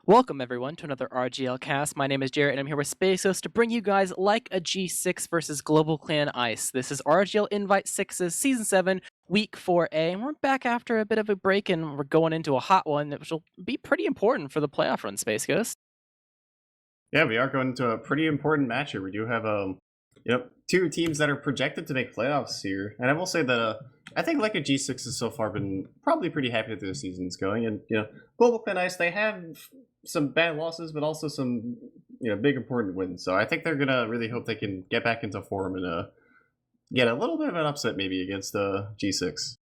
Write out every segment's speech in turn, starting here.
Welcome everyone to another RGL cast. My name is Jarrett and I'm here with Spaceos to bring you guys like a G6 versus GlobalClan Ice. This is RGL Invite 6's Season 7, Week 4A, and we're back after a bit of a break and we're going into a hot one which will be pretty important for the playoff run, Space Ghost. Yeah, we are going into a pretty important match here. We do have two teams that are projected to make playoffs here, and I will say that I think like a G6 has so far been probably pretty happy with the season's going, and GlobalClan Ice, they have some bad losses, but also some big important wins. So I think they're gonna really hope they can get back into form and get a little bit of an upset maybe against G6.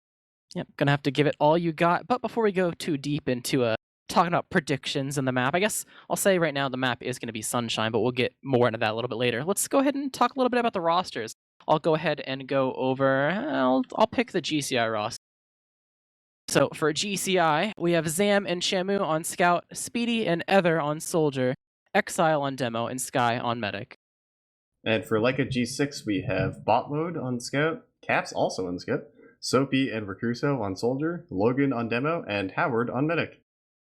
Yep, gonna have to give it all you got. But before we go too deep into talking about predictions in the map, I guess I'll say right now the map is going to be Sunshine, but we'll get more into that a little bit later. Let's go ahead and talk a little bit about the rosters. I'll go ahead and go over. I'll pick the GCI roster. So for GCI, we have Zam and Shamu on Scout, Speedy and Ether on Soldier, Exile on Demo, and Sky on Medic. And for like a G6, we have Bot Mode on Scout, Caps also on Scout, Soapy and Recurso on Soldier, Logan on Demo, and Howard on Medic.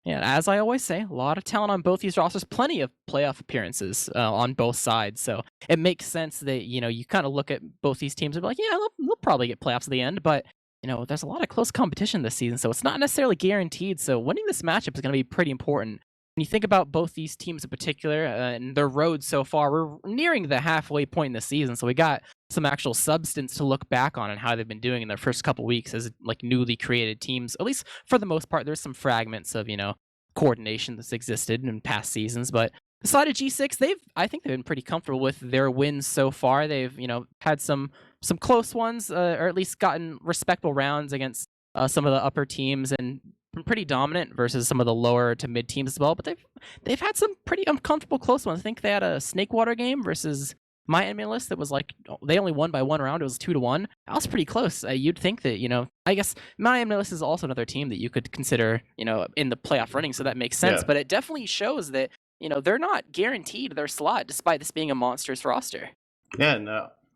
Yeah, as I always say, a lot of talent on both these rosters, plenty of playoff appearances on both sides. So it makes sense that, you kind of look at both these teams and be like, yeah, they'll probably get playoffs at the end. But, there's a lot of close competition this season, so it's not necessarily guaranteed. So winning this matchup is going to be pretty important. When you think about both these teams in particular and their road so far, we're nearing the halfway point in the season. So we got some actual substance to look back on and how they've been doing in their first couple weeks as like newly created teams. At least for the most part, there's some fragments of, coordination that's existed in past seasons. But aside of G6, I think they've been pretty comfortable with their wins so far. They've, had some close ones, or at least gotten respectable rounds against some of the upper teams and been pretty dominant versus some of the lower to mid teams as well. But they've had some pretty uncomfortable close ones. I think they had a Snakewater game versus my enemy list that was like they only won by one round. It was 2-1. That was pretty close. You'd think that I guess my enemy list is also another team that you could consider in the playoff running, so that makes sense. Yeah. But it definitely shows that they're not guaranteed their slot despite this being a monstrous roster. Yeah, and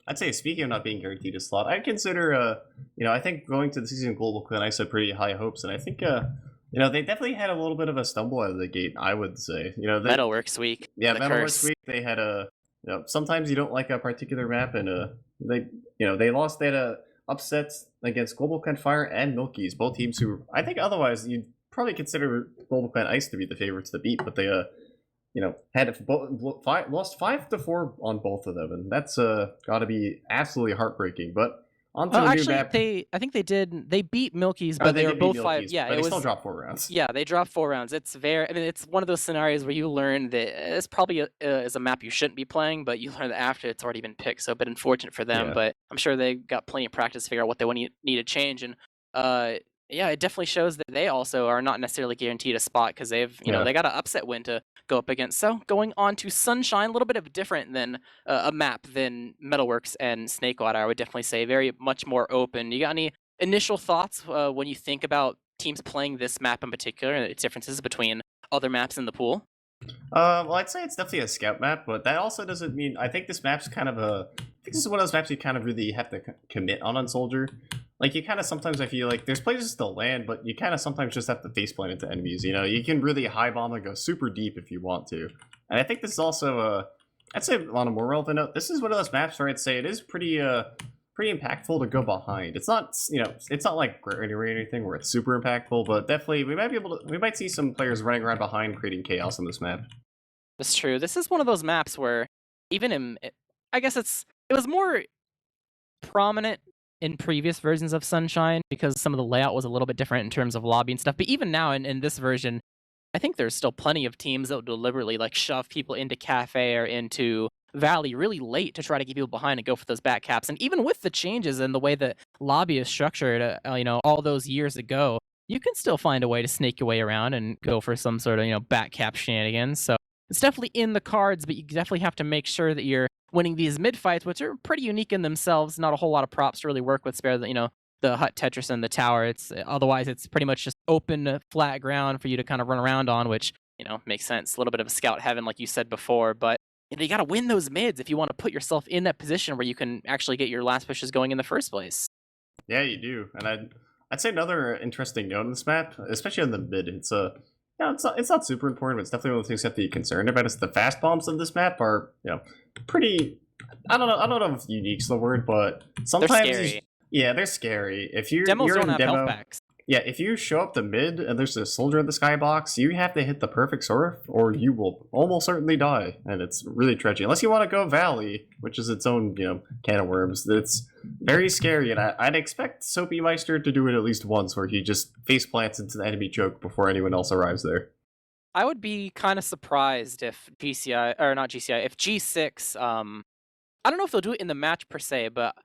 I'd say speaking of not being guaranteed a slot, I'd consider I think going to the season GlobalClan I set pretty high hopes, and I think they definitely had a little bit of a stumble out of the gate, I would say. Metalworks week. Yeah, Metalworks week they had sometimes you don't like a particular map, and they lost. They had upsets against GlobalClan Fire and Milky's, both teams who I think otherwise you'd probably consider GlobalClan Ice to be the favorites to beat, but they had lost 5-4 on both of them, and that's got to be absolutely heartbreaking. But onto the new map. I think they did. They beat Milky's, but they were both 5. Yeah, but they still dropped 4 rounds. Yeah, they dropped 4 rounds. It's it's one of those scenarios where you learn that it's probably is a map you shouldn't be playing, but you learn that after it's already been picked. So a bit unfortunate for them, but I'm sure they got plenty of practice to figure out what they need to change. And yeah, it definitely shows that they also are not necessarily guaranteed a spot because they've they got an upset win to go up against. So going on to Sunshine, a little bit of different than a map than Metalworks and Snakewater. I would definitely say very much more open. You got any initial thoughts when you think about teams playing this map in particular and its differences between other maps in the pool? Well, I'd say it's definitely a scout map, but that also doesn't mean. I think this map's kind of I think this is one of those maps you kind of really have to commit on Soldier. Like, you kind of sometimes, I feel like there's places to land, but you kind of sometimes just have to faceplant into enemies. You can really high bomb and go super deep if you want to. And I think this is also, I'd say on a more relevant note, this is one of those maps where I'd say it is pretty impactful to go behind. It's not, it's not like Granny or anything where it's super impactful, but definitely we might see some players running around behind creating chaos on this map. That's true. This is one of those maps where I guess it was more prominent in previous versions of Sunshine because some of the layout was a little bit different in terms of lobby and stuff. But even now in this version, I think there's still plenty of teams that will deliberately like shove people into Cafe or into Valley really late to try to get people behind and go for those back caps. And even with the changes in the way that lobby is structured, all those years ago, you can still find a way to snake your way around and go for some sort of, back cap shenanigans. So it's definitely in the cards, but you definitely have to make sure that you're winning these mid fights, which are pretty unique in themselves. Not a whole lot of props to really work with, spare the hut Tetris and the tower. Otherwise it's pretty much just open flat ground for you to kind of run around on, which makes sense. A little bit of a scout heaven, like you said before, but you got to win those mids if you want to put yourself in that position where you can actually get your last pushes going in the first place. Yeah, you do. And I'd say another interesting note on this map, especially on the mid, it's Yeah, it's not super important, but it's definitely one of the things you have to be concerned about. Is the fast bombs of this map are, pretty. I don't know if unique's the word, but They're sometimes scary. yeah, they're scary. If Demos you're don't in have health demo, packs. yeah, if you show up to mid and there's a soldier in the skybox, you have to hit the perfect surf, or you will almost certainly die, and it's really tragic. Unless you want to go Valley, which is its own, can of worms. It's very scary, and I'd expect Soapy Meister to do it at least once, where he just face plants into the enemy choke before anyone else arrives there. I would be kind of surprised if GCI, or not GCI, if G6, I don't know if they'll do it in the match per se, but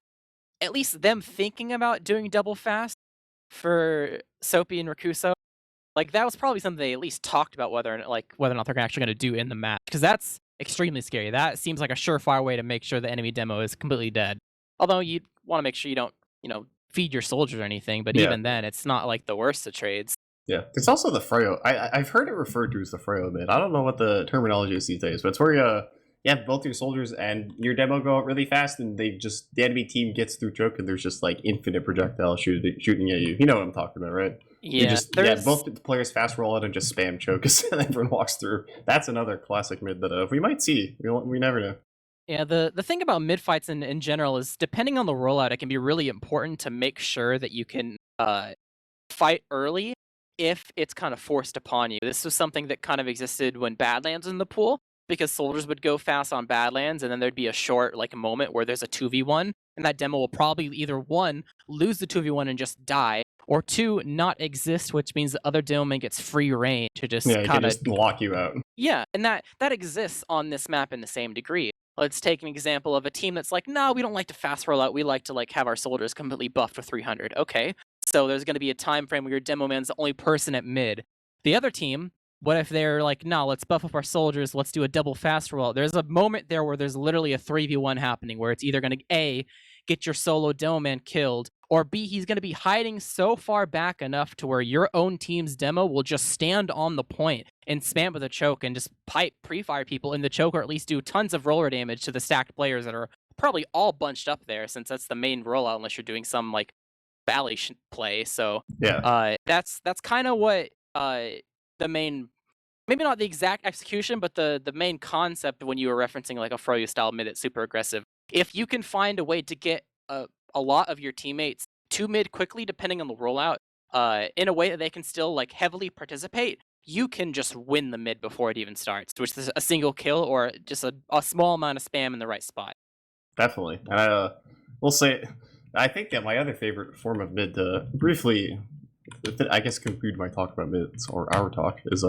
at least them thinking about doing double fast for Soapy and Rakuso, like that was probably something they at least talked about whether or not they're actually going to do in the match, because that's extremely scary. That seems like a surefire way to make sure the enemy demo is completely dead. Although you want to make sure you don't, feed your soldiers or anything, but Yeah. even then, it's not like the worst of trades. Yeah, there's also the Freo. I've heard it referred to as the Freo mid. I don't know what the terminology is these days, but it's where you have both your soldiers and your demo go out really fast, and the enemy team gets through choke, and there's just like infinite projectiles shooting at you. You know what I'm talking about, right? Yeah, Both the players fast roll out and just spam choke as everyone walks through. That's another classic mid that we might see. We never know. Yeah, the thing about mid fights in general is depending on the rollout, it can be really important to make sure that you can fight early if it's kind of forced upon you. This was something that kind of existed when Badlands was in the pool, because soldiers would go fast on Badlands, and then there'd be a short moment where there's a 2v1, and that demo will probably either one, lose the 2v1 and just die, or two, not exist, which means the other demo man gets free reign to just Yeah, you can kind of just lock you out. yeah, and that exists on this map in the same degree. Let's take an example of a team that's like, no, we don't like to fast roll out. We like to have our soldiers completely buffed with 300. Okay, so there's going to be a time frame where your demo man's the only person at mid. The other team, what if they're like, no, let's buff up our soldiers. Let's do a double fast roll out. There's a moment there where there's literally a 3v1 happening, where it's either going to A, get your solo demo man killed, or B, he's going to be hiding so far back enough to where your own team's demo will just stand on the point and spam with a choke and just pipe pre-fire people in the choke, or at least do tons of roller damage to the stacked players that are probably all bunched up there, since that's the main rollout unless you're doing some Valley play. So Yeah. that's kind of what the main, maybe not the exact execution, but the main concept when you were referencing like a Froyo style mid that's super aggressive. If you can find a way to get a lot of your teammates to mid quickly, depending on the rollout, in a way that they can still heavily participate, you can just win the mid before it even starts, which is a single kill or just a small amount of spam in the right spot. Definitely. We'll say, I think that my other favorite form of mid, briefly, I guess conclude my talk about mids, or our talk, is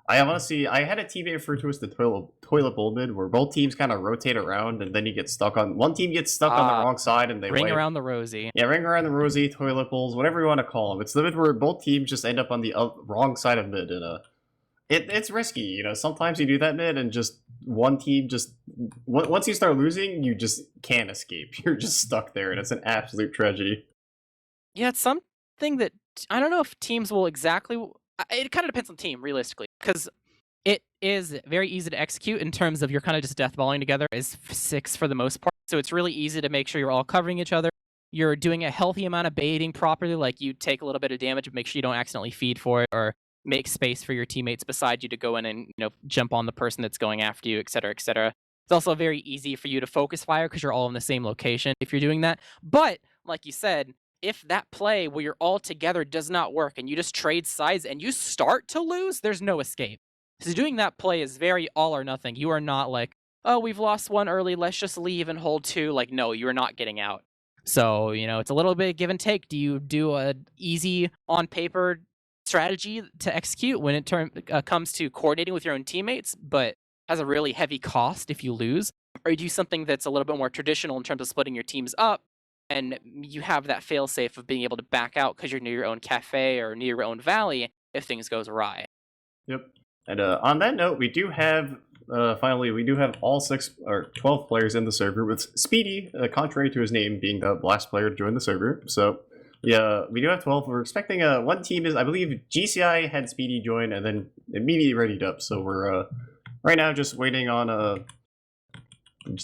I want to see. I had a teammate refer to as the toilet bowl mid, where both teams kind of rotate around, and then you get stuck on one team gets stuck on the wrong side, and they ring wipe. around the rosy. Yeah, ring around the rosy, toilet bowls, whatever you want to call them. It's the mid where both teams just end up on the wrong side of mid, and it's risky. Sometimes you do that mid, and just one team just once you start losing, you just can't escape. You're just stuck there, and it's an absolute tragedy. Yeah, it's something that I don't know if teams will exactly. It kind of depends on the team, realistically, because it is very easy to execute in terms of you're kind of just deathballing together as six for the most part. So it's really easy to make sure you're all covering each other. You're doing a healthy amount of baiting properly, like you take a little bit of damage, but make sure you don't accidentally feed for it, or make space for your teammates beside you to go in and jump on the person that's going after you, etc., etc. It's also very easy for you to focus fire because you're all in the same location if you're doing that. But like you said, if that play where you're all together does not work and you just trade sides and you start to lose, there's no escape. So doing that play is very all or nothing. You are not like, oh, we've lost one early, let's just leave and hold two. No, you're not getting out. So, it's a little bit give and take. Do you do a easy on paper strategy to execute when it comes to coordinating with your own teammates, but has a really heavy cost if you lose? Or you do something that's a little bit more traditional in terms of splitting your teams up, and you have that fail-safe of being able to back out because you're near your own cafe or near your own valley if things goes awry. Yep. And on that note, we do have finally all 6 or 12 players in the server, with Speedy, contrary to his name, being the last player to join the server. So yeah, we do have 12. We're expecting one team is, I believe, GCI had Speedy join and then immediately readied up. So we're right now just waiting on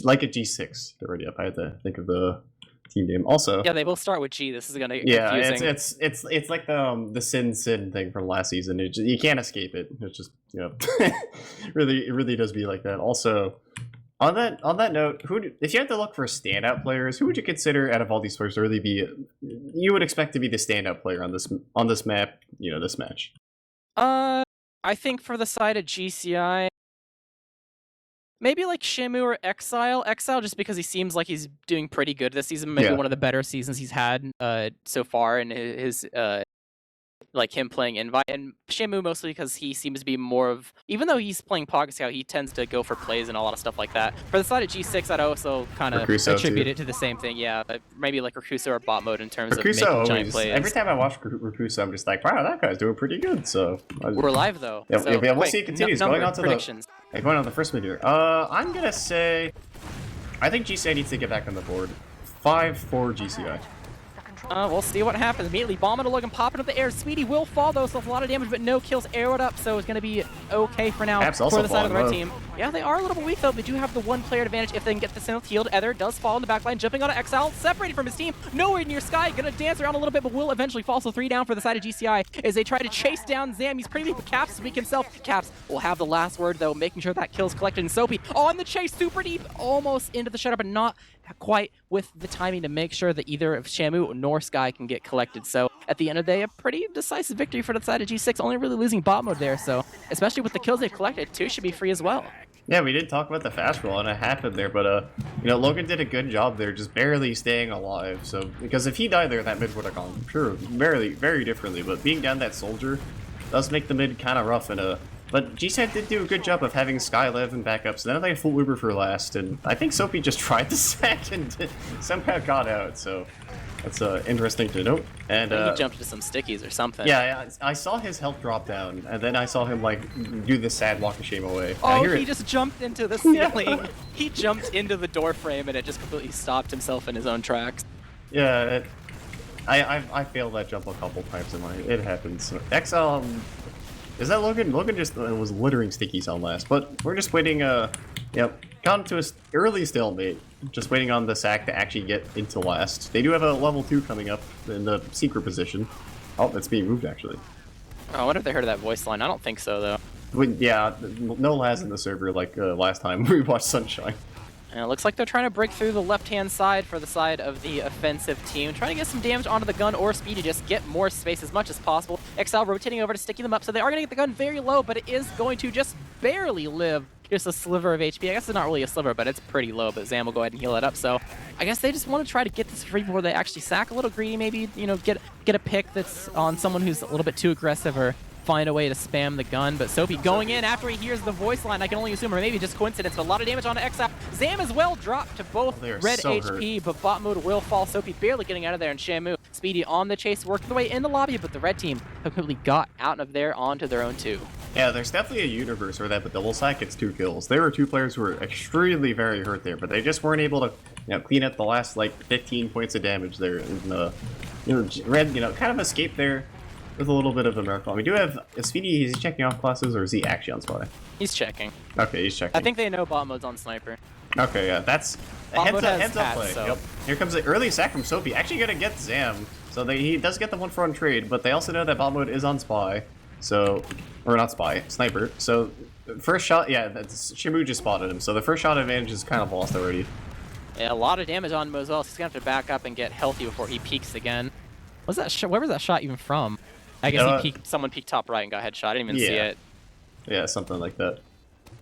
like a G6 to ready up. I had to think of the team name. Also, Yeah, they both start with G. This is gonna get yeah, confusing. it's like the Sin thing from last season. You can't escape it. It's just it really does be like that. Also, on that note, if you had to look for standout players, who would you consider out of all these players to really be you would expect to be the standout player on this map? This match. I think for the side of GCI, maybe like Shamu or Exile. Exile just because he seems like he's doing pretty good this season. Maybe Yeah. one of the better seasons he's had so far in his like him playing Invite, and Shamu mostly because he seems to be more of, even though he's playing Pocket Scout, he tends to go for plays and a lot of stuff like that. For the side of G6, I'd also kind of attribute it to the same thing. Yeah, maybe like Rakuso or bot mode in terms of making giant plays. Every time I watch Rakuso, I'm just like, wow, that guy's doing pretty good. So we're live though. Yeah, so, we'll see it continues. Going on to predictions. Going on the first mid here. I'm gonna say, I think GCI needs to get back on the board. 5 for GCI. We'll see what happens. Immediately, bomb into Logan, popping up the air. Speedy will fall, though, so a lot of damage, but no kills arrowed up, so it's going to be okay for now for the side of the red team. Yeah, they are a little bit weak, though. They do have the one player advantage if they can get the synth healed. Ether does fall in the backline, jumping on Exile, separated from his team. Nowhere near Sky, going to dance around a little bit, but will eventually fall. So 3 down for the side of GCI as they try to chase down Zam. He's pretty weak, but Caps is weak himself. Caps will have the last word, though, making sure that kill's collected. And Soapy on the chase, super deep, almost into the shutter, but not quite with the timing to make sure that either of Shamu nor Sky can get collected. So at the end of the day, a pretty decisive victory for the side of G6, only really losing bot mode there. So especially with the kills they've collected, 2 should be free as well. Yeah, we did talk about the fast roll, and it happened there, but Logan did a good job there, just barely staying alive. So because if he died there, that mid would have gone very differently. But being down that soldier does make the mid kind of rough, and but GSAT did do a good job of having Sky live and back up, so then they had full Uber for last, and I think Soapy just tried the sack and somehow got out, so that's interesting to note. And he jumped into some stickies or something. Yeah, I saw his health drop down, and then I saw him like do the sad walk of shame away. Oh, he just jumped into the ceiling. He jumped into the door frame, and it just completely stopped himself in his own tracks. Yeah, I failed that jump a couple times in my. It happens. Exile. Is that Logan? Logan just was littering stickies on last, but we're just waiting. Gone to an early stalemate. Just waiting on the sack to actually get into last. They do have a level 2 coming up in the secret position. Oh, it's being moved actually. Oh, I wonder if they heard of that voice line. I don't think so though. Yeah, no Laz in the server like last time we watched Sunshine. And it looks like they're trying to break through the left-hand side for the side of the offensive team, trying to get some damage onto the gun or Speedy, just get more space as much as possible. Exile rotating over to sticky them up, so they are going to get the gun very low, but it is going to just barely live just a sliver of HP. I guess it's not really a sliver, but it's pretty low, but Zam will go ahead and heal it up. So I guess they just want to try to get this free before they actually sack. A little greedy, maybe, get a pick that's on someone who's a little bit too aggressive, or find a way to spam the gun. But Soapy going in after he hears the voice line, I can only assume, or maybe just coincidence, but a lot of damage on Exile. Zam as well dropped to both red so HP, but bot mode will fall. Soapy barely getting out of there, and Shamu, Speedy on the chase, working their way in the lobby, but the red team completely got out of there onto their own 2. Yeah, there's definitely a universe where that double sack gets 2 kills. There were 2 players who were extremely very hurt there, but they just weren't able to clean up the last like 15 points of damage there. And red kind of escaped there with a little bit of a miracle. We do have Speedy. Is he checking off classes, or is he actually on spy? He's checking. Okay, he's checking. I think they know bot mode's on sniper. Okay, yeah, that's a heads up play. So. Yep. Here comes the early sack from Soapy. Actually gonna get Zam. So he does get the 1-for-1 trade, but they also know that bot mode is on spy. So, or not spy, sniper. So, first shot, yeah, that's Shamu just spotted him. So the first shot advantage is kind of lost already. Yeah, a lot of damage on him as well. So he's gonna have to back up and get healthy before he peeks again. What's that? Where was that shot even from? I guess someone peeked top right and got headshot. I didn't even see it. Yeah, something like that.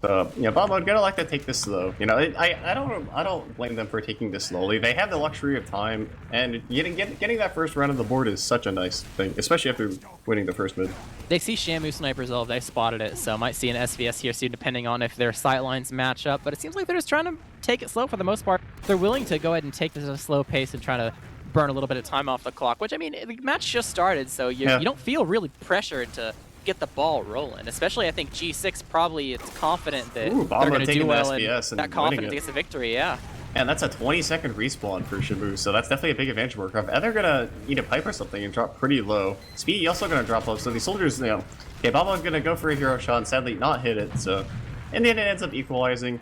Bot mode gonna like to take this slow. I don't blame them for taking this slowly. They have the luxury of time, and getting that first run of the board is such a nice thing, especially after winning the first mid. They see Shamu snipers all. They spotted it, so might see an SVS here soon, depending on if their sightlines match up. But it seems like they're just trying to take it slow for the most part. They're willing to go ahead and take this at a slow pace and try to burn a little bit of time off the clock. Which, I mean, the match just started, so you don't feel really pressured to get the ball rolling. Especially, I think G6 probably is confident that they're going to do well, and that confidence gets a victory. Yeah. And that's a 20-second respawn for Shamu, so that's definitely a big advantage work off. And they're gonna eat a pipe or something and drop pretty low. Speedy also gonna drop low, so these soldiers, okay, Baba's gonna go for a hero shot and sadly not hit it. So, and then it ends up equalizing.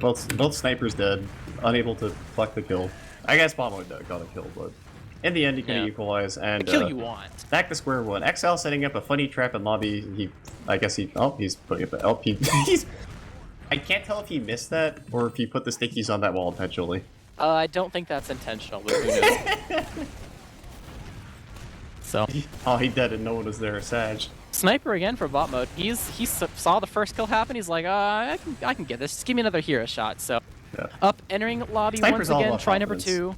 Both snipers dead, unable to collect the kill. I guess Bombo got a kill, but in the end, he can equalize and the kill you want. Back to square one. XL setting up a funny trap in lobby. He's putting it. Oh, he's. I can't tell if he missed that or if he put the stickies on that wall intentionally. I don't think that's intentional, but who knows? So. Oh, he dead and no one was there. Sag. Sniper again for bot mode. He saw the first kill happen. He's like, I can get this. Just give me another hero shot. So, up entering lobby Sniper's once again. Try number 2.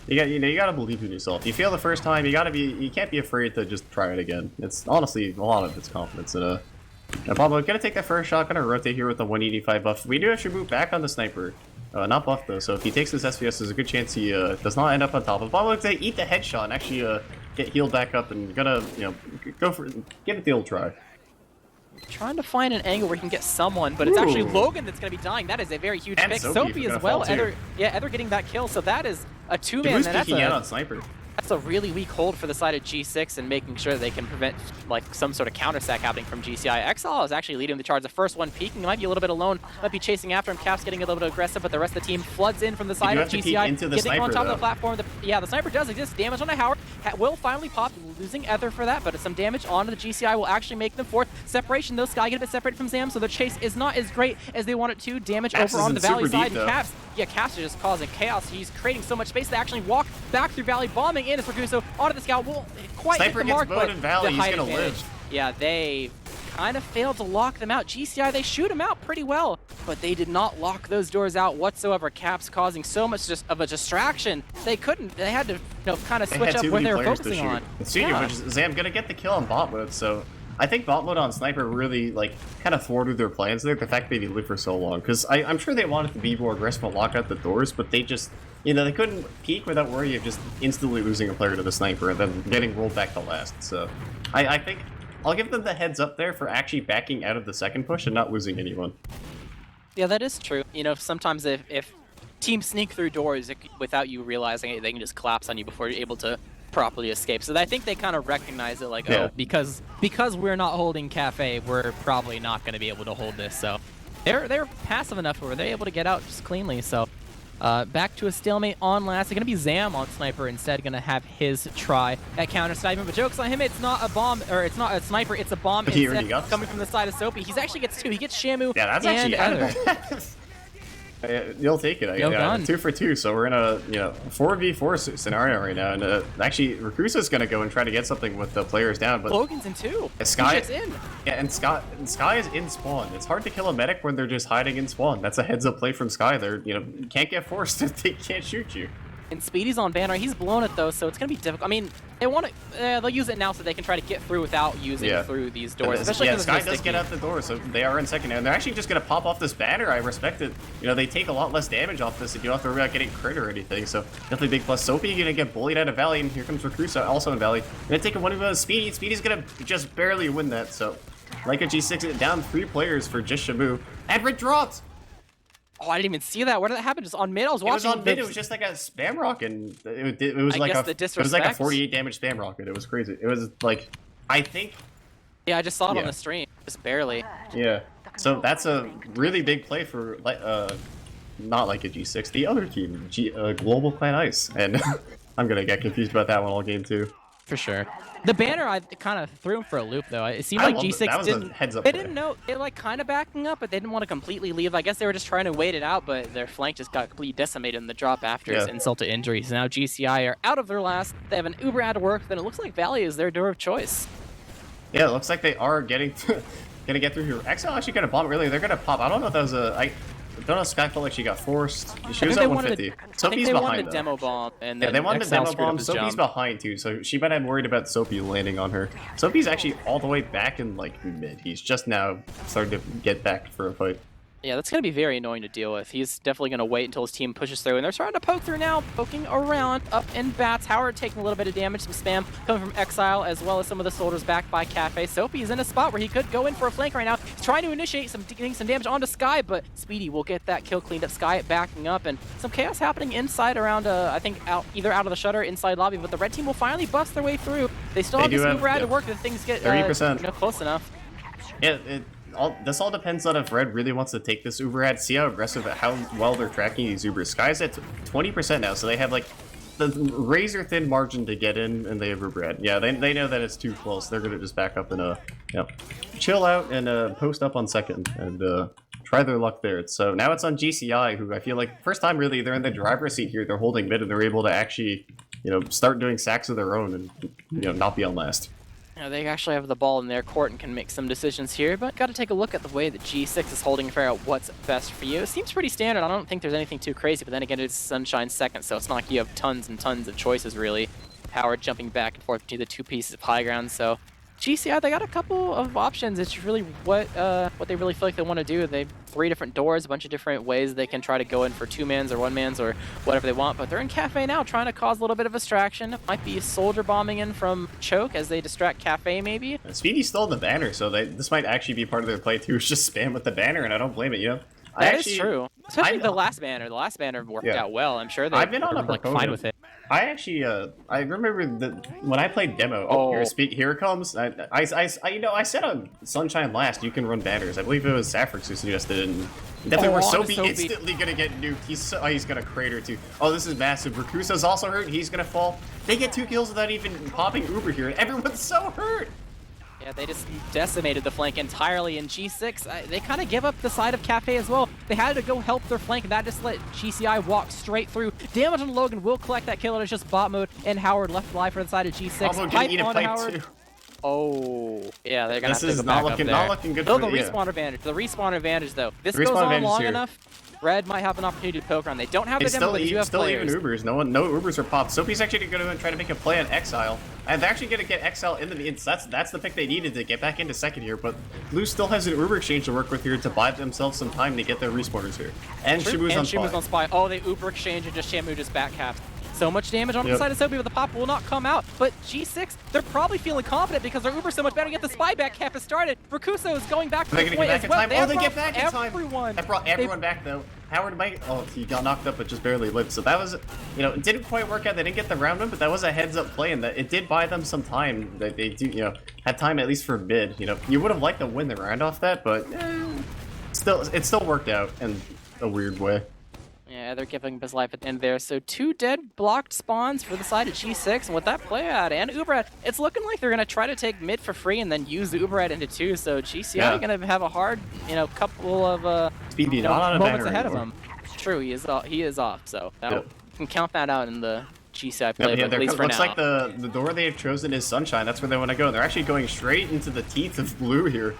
You gotta believe in yourself. You fail the first time, you can't be afraid to just try it again. It's honestly a lot of it's confidence in a. Pablo, gonna take that first shot. Gonna rotate here with the 185 buff. We do have to move back on the sniper. Not buff though, so if he takes this SVS, there's a good chance he does not end up on top. But Pablo's gonna eat the headshot and actually get healed back up and gonna go for give it the old try. Trying to find an angle where he can get someone, but it's actually Logan that's going to be dying. That is a very huge pick. Sophie as well. Ether getting that kill, so that is a 2-man. That's on sniper. That's a really weak hold for the side of G6 and making sure that they can prevent like some sort of counter stack happening from GCI. XL is actually leading the charge. The first one peeking, might be a little bit alone, might be chasing after him. Caps getting a little bit aggressive, but the rest of the team floods in from the side of GCI, getting on top of the platform. The sniper does exist. Damage on the Howard will finally pop, losing Ether for that, but some damage onto the GCI will actually make them fourth. Separation though, Sky get a bit separated from Zam, so the chase is not as great as they want it to. Damage over on the Valley side. Caps, Caps is just causing chaos. He's creating so much space to actually walk back through Valley, bombing in as Raguso onto the scout. Won't quite hit the mark, but Valley, he's gonna live. Yeah, they kind of failed to lock them out. GCI, they shoot him out pretty well, but they did not lock those doors out whatsoever. Caps causing so much of a distraction. They couldn't. They had to kind of switch up what they were focusing on. Zam gonna get the kill on bot mode, so I think bot mode on sniper really kind of thwarted their plans there. The fact that they lived for so long, because I'm sure they wanted to be more aggressive and lock out the doors, but they just they couldn't peek without worry of just instantly losing a player to the sniper and then getting rolled back to last. So I think I'll give them the heads up there for actually backing out of the second push and not losing anyone. Yeah, that is true. Sometimes if teams sneak through doors without you realizing it, they can just collapse on you before you're able to properly escape. So I think they kind of recognize it, like, oh, because we're not holding Cafe, we're probably not going to be able to hold this. So they're passive enough where they're able to get out just cleanly. So back to a stalemate on last. It's going to be Zam on sniper instead, going to have his try at counter sniping. But joke's on him, it's not a bomb, or it's not a sniper, it's a bomb instead coming from the side of Soapy. He actually gets 2. He gets Shamu and Ether. You'll take it. 2 for 2, so we're in a 4v4 scenario right now, and actually Rakusa's gonna go and try to get something with the players down, but Logan's in 2. Sky is in. Yeah, and Sky is in spawn. It's hard to kill a medic when they're just hiding in spawn. That's a heads-up play from Sky. They're you can't get forced if they can't shoot you. And Speedy's on banner. He's blown it though, so it's gonna be difficult. I mean, they want to. They'll use it now so they can try to get through without using through these doors. Especially Sky does get out the door, so they are in second, and they're actually just gonna pop off this banner. I respect it. They take a lot less damage off this, and you don't have to worry about getting crit or anything. So definitely big plus. Sophie gonna get bullied out of Valley, and here comes Rakusa also in Valley. Gonna take a one of Speedy. Speedy's gonna just barely win that. So like a G6, down 3 players for just Shamu. Edward dropped. Oh, I didn't even see that. Where did that happen? Just on mid? I was watching. It was on mid. It was just like a spam rocket. It was like a 48 damage spam rocket. It was crazy. It was like, I think. Yeah, I just saw it on the stream. Just barely. Yeah. So that's a really big play for not like a G6. The other team, GlobalClan Ice, and I'm gonna get confused about that one all game too. For sure. The banner, I kind of threw him for a loop, though. It seemed like G6 didn't know. They kind of backing up, but they didn't want to completely leave. I guess they were just trying to wait it out, but their flank just got completely decimated in the drop after his insult to injury. So now GCI are out of their last. They have an Uber out of work. Then it looks like Valley is their door of choice. Yeah, it looks like they are gonna get through here. XL actually got a bomb earlier. They're gonna pop. I don't know if that was I don't know if Sky felt like she got forced. She was at 150. Sophie's behind, they wanted a demo bomb, and then they wanted a demo bomb. Sophie's behind too, so she might have worried about Sophie landing on her. Sophie's actually all the way back in mid. He's just now starting to get back for a fight. Yeah, that's going to be very annoying to deal with. He's definitely going to wait until his team pushes through, and they're starting to poke through now, poking around, up in bats. Howard taking a little bit of damage, some spam coming from Exile, as well as some of the soldiers backed by Cafe. Sophie is in a spot where he could go in for a flank right now. He's trying to initiate getting some damage onto Sky, but Speedy will get that kill cleaned up. Sky backing up, and some chaos happening inside around, I think, either out of the shutter, inside lobby, but the red team will finally bust their way through. They still have this Uber out to work, if things get 30%. close enough. Yeah, this all depends on if Red really wants to take this Uber ad. See how aggressive, how well they're tracking these Ubers. Sky's at 20% now, so they have like the razor thin margin to get in, and they have Uber ad. Yeah, they know that it's too close. They're gonna just back up and chill out and post up on second and try their luck there. So now it's on GCI, who I feel like first time really they're in the driver's seat here. They're holding mid and they're able to actually start doing sacks of their own and not be on last. They actually have the ball in their court and can make some decisions here, but got to take a look at the way that G6 is holding and figure out what's best for you. It seems pretty standard. I don't think there's anything too crazy, but then again, it's Sunshine second, so it's not like you have tons and tons of choices, really. Howard jumping back and forth between the two pieces of high ground, so GCI, they got a couple of options. It's really what they really feel like they want to do. They have 3 different doors, a bunch of different ways they can try to go in for 2-mans or 1-mans or whatever they want. But they're in Cafe now, trying to cause a little bit of distraction. It might be soldier bombing in from Choke as they distract Cafe, maybe. Speedy stole the banner, so this might actually be part of their play too. Is just spam with the banner, and I don't blame it. That is true. Especially the last banner. The last banner worked out well. I'm sure I've been on a fine with it. I actually, I remember when I played demo. Here it comes. I said on Sunshine last you can run banners. I believe it was Saffrix who suggested it. And definitely, where Soapy instantly gonna get nuked. He's gonna crater too. Oh, this is massive. Rakusa's also hurt. He's gonna fall. They get 2 kills without even popping Uber here. Everyone's so hurt. Yeah, they just decimated the flank entirely, and G6, they kind of give up the side of Cafe as well. They had to go help their flank, and that just let GCI walk straight through. Damage on Logan will collect that kill, and it's just bot mode, and Howard left alive for the side of G6. Also gonna eat a pipe too. Oh, yeah, they're gonna have to This is not looking good for the respawn advantage. The respawn advantage, though. This goes on long enough. Red might have an opportunity to poke around. They don't have the demo, but they do have players. Even Ubers. No Ubers are popped. Soapy's actually going to try to make a play on Exile. And they're actually going to get Exile in the... That's the pick they needed to get back into second here. But Blue still has an Uber exchange to work with here to buy themselves some time to get their respawners here. And Shimu's on spy. Oh, they Uber exchange and just Shamu just backcaps. So much damage on the side of Soapy, but the pop will not come out. But G6, they're probably feeling confident because their Uber's so much better. Get the spy back cap has started. Rakuso is going back to the point as well. They get back in time. That brought everyone back, though. Howard might... Oh, he got knocked up, but just barely lived. So that was... it didn't quite work out. They didn't get the round win, but that was a heads-up play, and that it did buy them some time. That they do, had time at least for mid. You would have liked to win the round off that, but it still worked out in a weird way. Yeah, they're giving his life at the end there. So 2 dead blocked spawns for the side of G6, and with that play out and Uberat, it's looking like they're going to try to take mid for free and then use the Uberat into 2. So GCI going to have a hard, couple of moments ahead of them. True, he is off. So you can count that out in the GCI play, at least for now. Looks like the door they have chosen is Sunshine. That's where they want to go. They're actually going straight into the teeth of Blue here.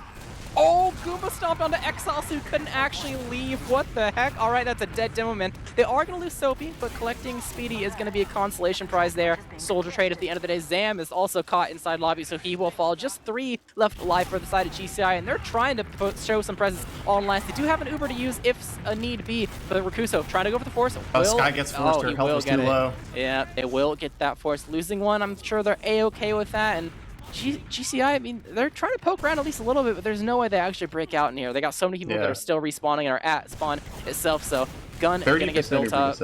Oh, Goomba stomped onto Exile, so he couldn't actually leave. What the heck? All right, that's a dead demo man. They are going to lose Soapy, but collecting Speedy is going to be a consolation prize there. Soldier trade at the end of the day. Zam is also caught inside lobby, so he will fall. Just 3 left alive for the side of GCI, and they're trying to show some presence on last. They do have an Uber to use if a need be, but Rakuso trying to go for the force. Sky gets forced, her health is too low. Yeah, they will get that force. Losing one, I'm sure they're A-okay with that, and GCI, I mean, they're trying to poke around at least a little bit, but there's no way they actually break out in here. They got so many people that are still respawning and are at spawn itself, so gun is going to get built up.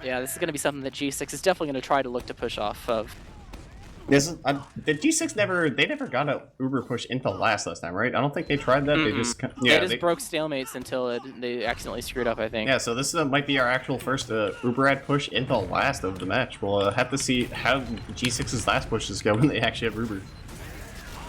Yeah, this is going to be something that G6 is definitely going to try to look to push off of. The G6 never got an Uber push into last time, right? I don't think they tried that. They just broke stalemates until they accidentally screwed up, I think. Yeah, so this might be our actual first Uber ad push into last of the match. We'll have to see how G6's last pushes go when they actually have Uber.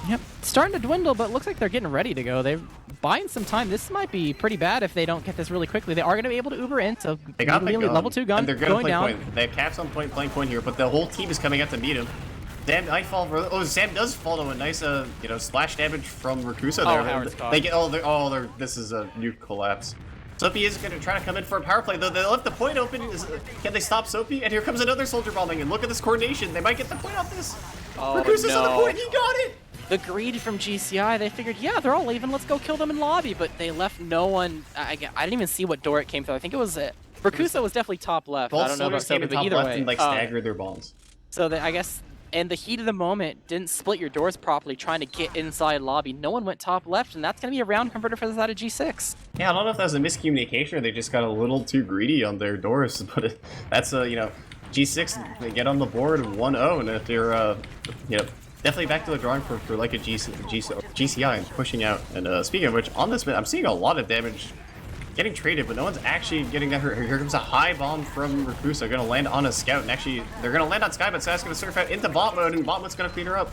Yep, starting to dwindle, but looks like they're getting ready to go. They're buying some time. This might be pretty bad if they don't get this really quickly. They are going to be able to Uber in, so they got the gun. Level 2 gun, and they're going down. Point. They have caps on point, playing point here, but the whole team is coming out to meet him. Sam might fall. Oh, Sam does fall to a nice, splash damage from Rakusa there. This is a nuke collapse. Soapy is going to try to come in for a power play, though. They left the point open. Can they stop Soapy? And here comes another soldier bombing. And look at this coordination. They might get the point off this. Rakusa's on the point. He got it. The greed from GCI, they figured, yeah, they're all leaving. Let's go kill them in lobby. But they left no one. I didn't even see what door it came through. I think it was Rakusa was definitely top left. I don't know about Soapy, but either way. And, stagger their bombs. So I guess in the heat of the moment, didn't split your doors properly trying to get inside lobby. No one went top left, and that's going to be a round converter for the side of G6. Yeah, I don't know if that was a miscommunication or they just got a little too greedy on their doors, but that's G6, they get on the board 1-0, and if you're, definitely back to the drawing for like a G6 GCI and pushing out. And speaking of which, on this mid, I'm seeing a lot of damage getting traded, but no one's actually getting that hurt. Here comes a high bomb from Rakusa, gonna land on a scout, and actually they're gonna land on Sky, but Sky's gonna surf out into bot mode, and bot mode's gonna clean her up.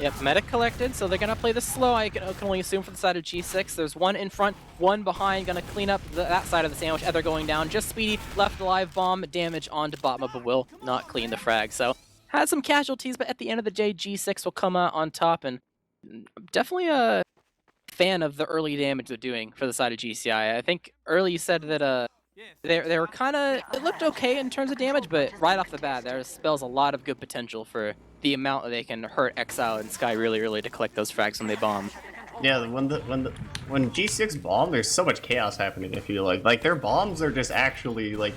Yep, medic collected, so they're gonna play this slow. I can only assume for the side of G6. There's one in front, one behind, gonna clean up that side of the sandwich as they're going down. Just Speedy left alive, bomb damage onto bot mode, but will not clean the frag. So has some casualties, but at the end of the day, G6 will come out on top, and definitely a fan of the early damage they're doing for the side of GCI. I think early you said that they were kind of, it looked okay in terms of damage, but right off the bat, there spells a lot of good potential for the amount that they can hurt Exile and Sky really to collect those frags when they bomb. Yeah, when G6 bomb, there's so much chaos happening. I feel like their bombs are just actually like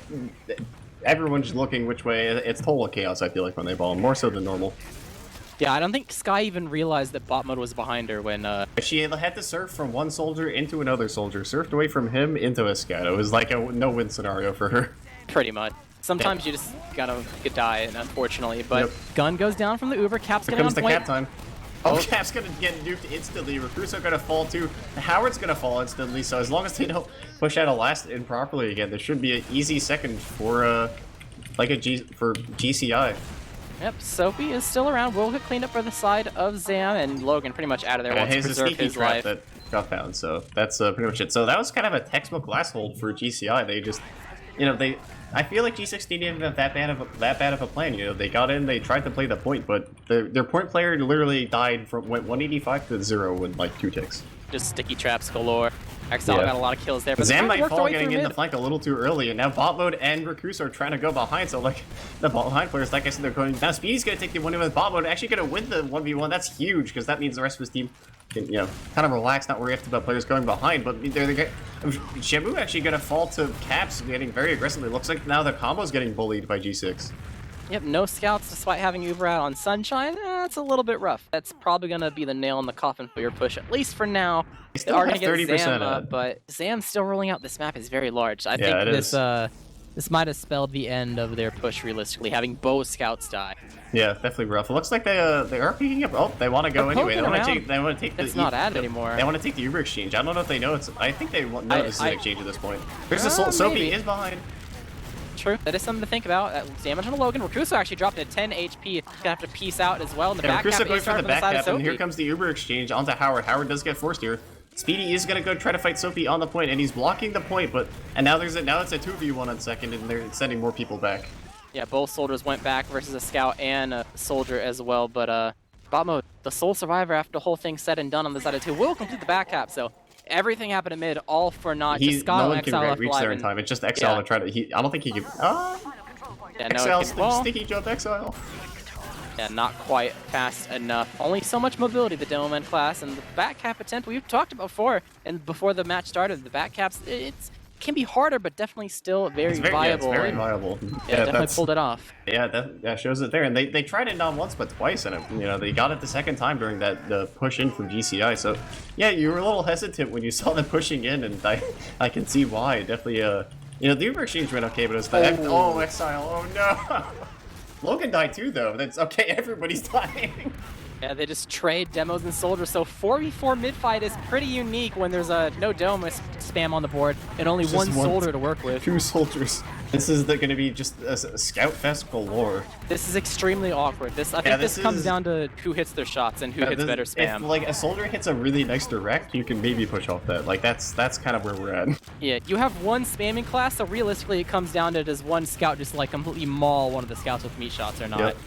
everyone's looking which way. It's total chaos. I feel like when they bomb, more so than normal. Yeah, I don't think Sky even realized that bot mode was behind her when she had to surf from one soldier into another soldier, surfed away from him into a scout. It was like a no-win scenario for her. Pretty much. Sometimes you just gotta die, unfortunately. But gun goes down from the Uber. Cap's getting on point. Here comes the cap time. Oh, Cap's gonna get nuked instantly. Recruits are gonna fall too. Howard's gonna fall instantly. So as long as they don't push out a last in properly again, there should be an easy second for GCI. Yep, Sophie is still around. Will get cleaned up for the side of Zam, and Logan pretty much out of there. Wants to preserve his life. That got found. So that's pretty much it. So that was kind of a textbook last hold for GCI. They just, I feel like G6 didn't have that bad of a plan. They got in, they tried to play the point, but their point player literally died went 185 to 0 in like 2 ticks. Just sticky traps galore. Exile got a lot of kills there. But Zam might fall getting in the flank a little too early, and now bot mode and Rakusa are trying to go behind. So like the behind players, like I said, they're going. Now Speedy's gonna take the 1v1 with bot mode, actually gonna win the 1v1. That's huge because that means the rest of his team can kind of relax, not worry about players going behind. But Shamu actually gonna fall to Caps, getting very aggressively. Looks like now the combo's getting bullied by G6. Yep, no scouts despite having Uber out on Sunshine. That's a little bit rough. That's probably going to be the nail in the coffin for your push, at least for now. They are going to get Zam up, but Zam still rolling out. This map is very large. I think this might have spelled the end of their push realistically, having both scouts die. Yeah, definitely rough. It looks like they are picking up. Oh, they want to go anyway. They want to take the. It's not ad anymore. They want to take the Uber exchange. I don't know if they know it's. I think they know this is an exchange at this point. There's a Sophie is behind. True. That is something to think about. Damage on Logan. Rakusa actually dropped to 10 HP. Gonna have to peace out as well. And the back cap goes for the back cap, and here comes the Uber exchange onto Howard. Howard does get forced here. Speedy is gonna go try to fight Sophie on the point, and he's blocking the point. And now it's a 2v1 on second, and they're sending more people back. Yeah, both soldiers went back versus a scout and a soldier as well. But bot mode, the sole survivor after the whole thing's said and done on the side of 2, will complete the back cap. So everything happened in mid, all for naught. Just Scott and Exile left reach there in time. It's just Exile to try to. I don't think he can. Exile, sticky jump Exile. Yeah, not quite fast enough. Only so much mobility, the Demoman class, and the back cap attempt we've talked about before. And before the match started, the back caps it can be harder, but definitely still very viable. Yeah, it's very viable. Yeah, definitely pulled it off. Yeah, that shows it there. And they tried it not once but twice, and they got it the second time during the push in from GCI. So yeah, you were a little hesitant when you saw them pushing in, and I can see why. Definitely, the Uber exchange went okay, but it was the Exile. Oh no. Logan died too, though. That's okay. Everybody's dying. Yeah, they just trade demos and soldiers. So 4v4 mid fight is pretty unique when there's no dome spam on the board and only one soldier to work with. 2 soldiers. This is going to be just a scout fest galore. This is extremely awkward. I think this comes down to who hits their shots and who hits better spam. If like a soldier hits a really nice direct, you can maybe push off that. Like that's kind of where we're at. Yeah, you have one spamming class, so realistically it comes down to does one scout just like completely maul one of the scouts with meat shots or not. Yep.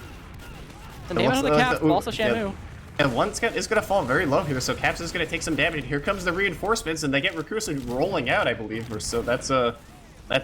The name of the cap, also Shamu. And one scout is going to fall very low here, so Caps is going to take some damage. Here comes the reinforcements, and they get Rakusa rolling out, I believe. So that's the one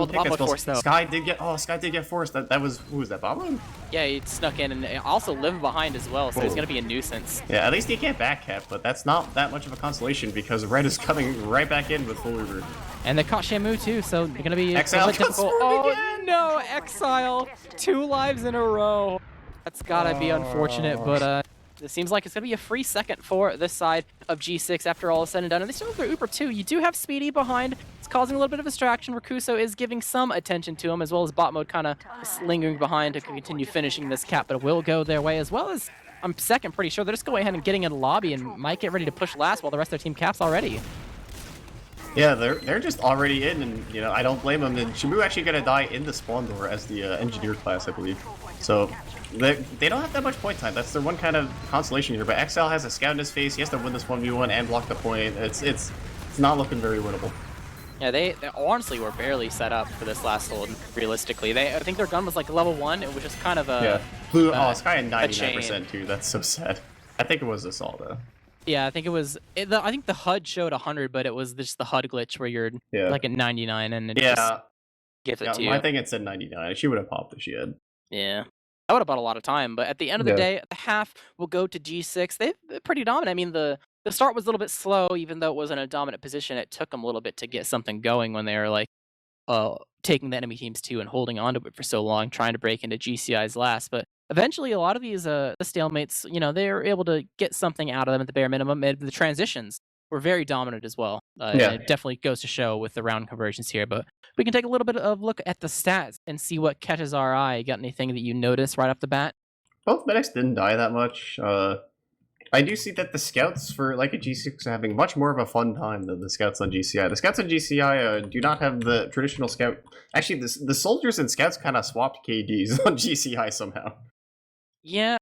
pick that's supposed to. Sky did get forced. That was, who was that, Bob? Yeah, he snuck in and also lived behind as well, so he's going to be a nuisance. Yeah, at least he can't back cap, but that's not that much of a consolation because Red is coming right back in with full Uber. And they caught Shamu too, so they're going to be Exile difficult. Oh no, Exile! 2 lives in a row. That's gotta be unfortunate, but it seems like it's gonna be a free second for this side of G6 after all is said and done. And they still have their Uber too. You do have Speedy behind. It's causing a little bit of distraction. Rakusa is giving some attention to him, as well as bot mode kind of lingering behind to continue finishing this cap, but it will go their way, as well as I'm second, pretty sure. They're just going ahead and getting in the lobby and might get ready to push last while the rest of their team caps already. Yeah, they're just already in, and you know I don't blame them. And Shimu actually gonna die in the spawn door as the engineer class, I believe. So they don't have that much point time. That's their one kind of consolation here. But Exile has a scout in his face. He has to win this 1v1 and block the point. It's not looking very winnable. Yeah, they honestly were barely set up for this last hold. Realistically, I think their gun was like level 1. It was just kind of a blue. Oh, Sky at 99% too. That's so sad. I think it was Assault though. Yeah, I think it was. I think the HUD showed 100, but it was just the HUD glitch where you're like at 99 and it just gives it to you. I think it said 99. She would have popped if she had. Yeah, that would have bought a lot of time. But at the end of the day, the half will go to G6. They're pretty dominant. I mean, the start was a little bit slow, even though it was in a dominant position. It took them a little bit to get something going when they were like taking the enemy teams too and holding on to it for so long, trying to break into GCI's last. But eventually, a lot of these the stalemates, you know, they were able to get something out of them at the bare minimum. And the transitions were very dominant as well. And it definitely goes to show with the round conversions here. But we can take a little bit of look at the stats and see what catches our eye. Got anything that you notice right off the bat? Both medics didn't die that much. I do see that the scouts for like a G6 are having much more of a fun time than the scouts on GCI. The scouts on GCI do not have the traditional scout. Actually, the soldiers and scouts kind of swapped KDs on GCI somehow. Yeah,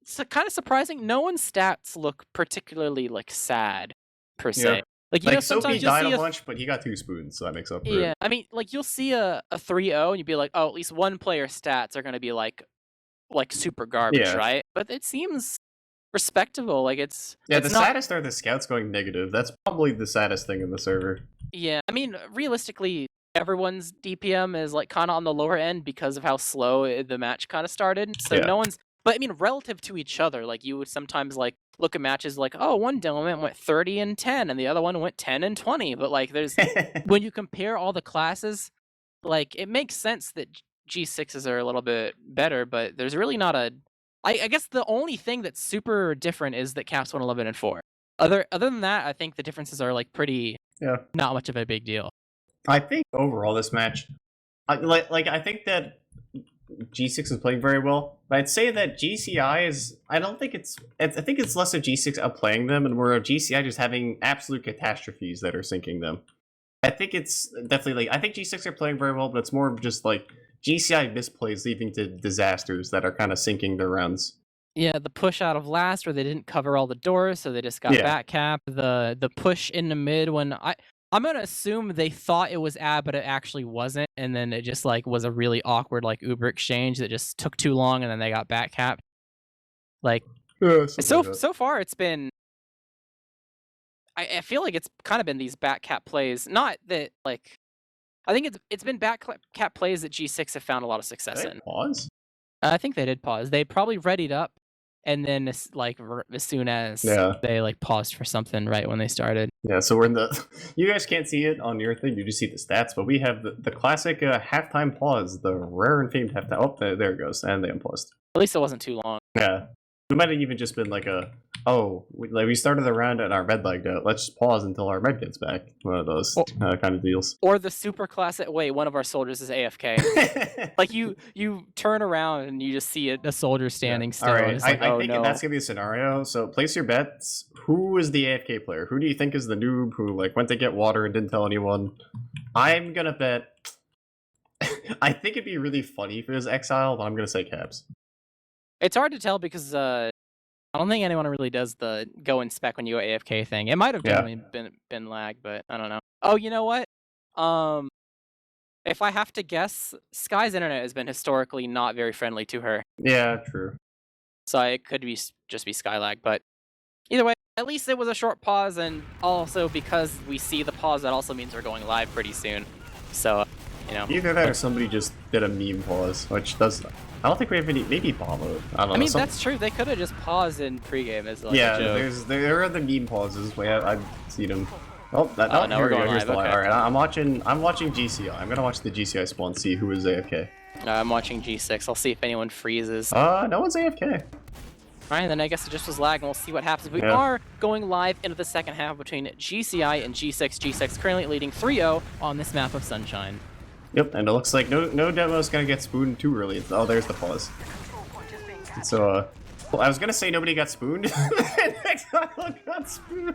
it's kind of surprising. No one's stats look particularly like sad per se. Yeah. Like you know, Sophie sometimes died a bunch, but he got 2 spoons, so that makes up for it. Yeah, I mean, like you'll see a 3-0 and you'd be like, oh, at least one player's stats are gonna be like super garbage, right? But it seems respectable. Like it's the saddest are the scouts going negative. That's probably the saddest thing in the server. Yeah, I mean, realistically, everyone's DPM is like kind of on the lower end because of how slow the match kind of started. So no one's. But I mean, relative to each other, like you would sometimes like look at matches like, oh, one element went 30 and 10, and the other one went 10 and 20. But like, there's when you compare all the classes, like it makes sense that G6s are a little bit better, but there's really not a. I guess the only thing that's super different is that Caps won 11 and 4. Other than that, I think the differences are like pretty not much of a big deal. I think overall this match, I think that G6 is playing very well. But I'd say that GCI is. I think it's less of G6 outplaying them and more of GCI just having absolute catastrophes that are sinking them. I think it's definitely I think G6 are playing very well, but it's more of just like GCI misplays leading to disasters that are kind of sinking their rounds. Yeah, the push out of last where they didn't cover all the doors, so they just got back cap. The push in the mid when I'm gonna assume they thought it was ad, but it actually wasn't, and then it just like was a really awkward like Uber exchange that just took too long, and then they got back capped. Like so far, it's been. I feel like it's kind of been these back cap plays. Not that like, I think it's been back cap plays that G6 have found a lot of success in. Pause. I think they did pause. They probably readied up, and then as soon as they like paused for something right when they started. Yeah, so we're in the. You guys can't see it on your thing. You just see the stats, but we have the classic halftime pause, the rare and famed halftime. Oh, there it goes, and they unpaused. At least it wasn't too long. Yeah, it might have even just been like we started the round and our red lagged out. Let's just pause until our red gets back. One of those kind of deals. Or the super classic. Wait, one of our soldiers is AFK. Like you turn around and you just see a soldier standing still. All right, it's like, I think that's gonna be a scenario. So place your bets. Who is the AFK player? Who do you think is the noob who like went to get water and didn't tell anyone? I'm gonna bet. I think it'd be really funny if it was Exile, but I'm gonna say Caps. It's hard to tell because I don't think anyone really does the go and spec when you go AFK thing. It might have been lag, but I don't know. Oh, you know what? If I have to guess, Sky's internet has been historically not very friendly to her. Yeah, true. So it could be just be Sky lag, but either way, at least it was a short pause, and also because we see the pause, that also means we're going live pretty soon. So, you know. Either that or somebody just did a meme pause, which does. I don't think we have any. Maybe bomb mode. I don't know. I mean, that's true. They could have just paused in pregame as like a joke. There are the meme pauses. I've seen them. Oh, no, we're going live. Okay. All right, I'm watching GCI. I'm gonna watch the GCI spawn, see who is AFK. I'm watching G6. I'll see if anyone freezes. No one's AFK. Alright, then I guess it just was lag, and we'll see what happens. We are going live into the second half between GCI and G6. G6 currently leading 3-0 on this map of Sunshine. Yep, and it looks like no demo's gonna get spooned too early. Oh, there's the pause. So, Well, I was gonna say nobody got spooned. Exile got spooned.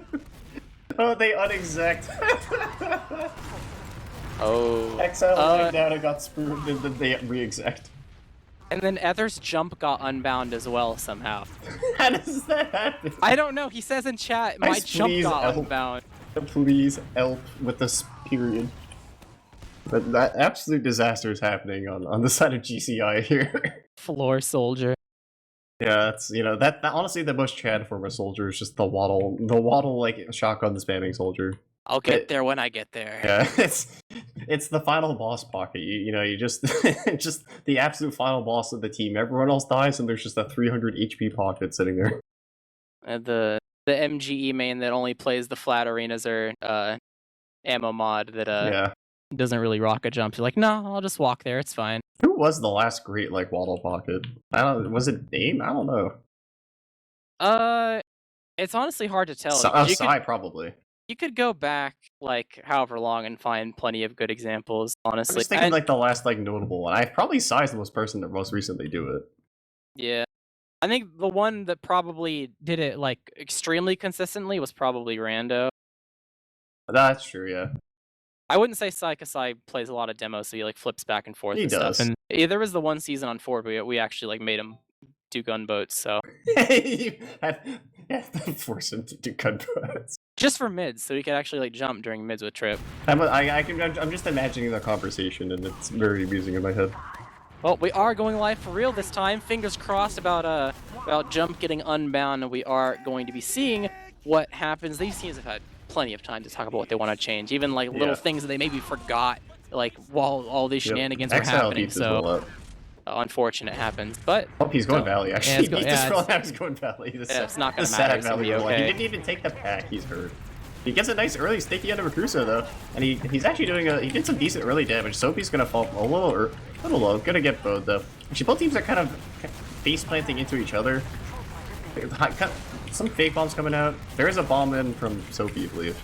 Oh, they unexect. Oh. Exile went down and got spooned, and then they re-exect. And then Ether's jump got unbound as well somehow. How does that happen? I don't know. He says in chat, my jump got unbound. Please help with this period. But that absolute disaster is happening on the side of GCI here. Floor soldier. Yeah, it's that honestly the most Chad form of soldier is just the waddle like shotgun spamming soldier. I'll get there when I get there. Yeah, it's the final boss pocket. You just just the absolute final boss of the team. Everyone else dies, and there's just a 300 HP pocket sitting there. The MGE main that only plays the flat arenas or ammo mod that doesn't really rock a jump. You're like, no, I'll just walk there. It's fine. Who was the last great like waddle pocket? Was it Dame? I don't know. It's honestly hard to tell. Psy probably. You could go back like however long and find plenty of good examples. Honestly, I'm just thinking like the last like notable one. I probably Psy's the most person that most recently do it. Yeah, I think the one that probably did it like extremely consistently was probably Rando. That's true. Yeah. I wouldn't say Psy, because Psy plays a lot of demos, so he like flips back and forth. He does. Stuff. And there was the one season on Ford where we actually like made him do gunboats. So you have to force him to do gunboats. Just for mids, so he could actually like jump during mids with Trip. I'm just imagining the conversation, and it's very amusing in my head. Well, we are going live for real this time. Fingers crossed about jump getting unbound, and we are going to be seeing what happens. These teams have had plenty of time to talk about what they want to change, even like little things that they maybe forgot, like while all these shenanigans were happening. So unfortunate happens, but he's going Valley. Actually, he's going Valley. It's not gonna matter. It's gonna be okay. He didn't even take the pack. He's hurt. He gets a nice early sticky under Recruso though, and he's actually doing he did some decent early damage. Soapy's gonna fall a little low. Gonna get bowed though. Actually, both teams are kind of face planting into each other. Some fake bombs coming out. There is a bomb in from Soapy, I believe.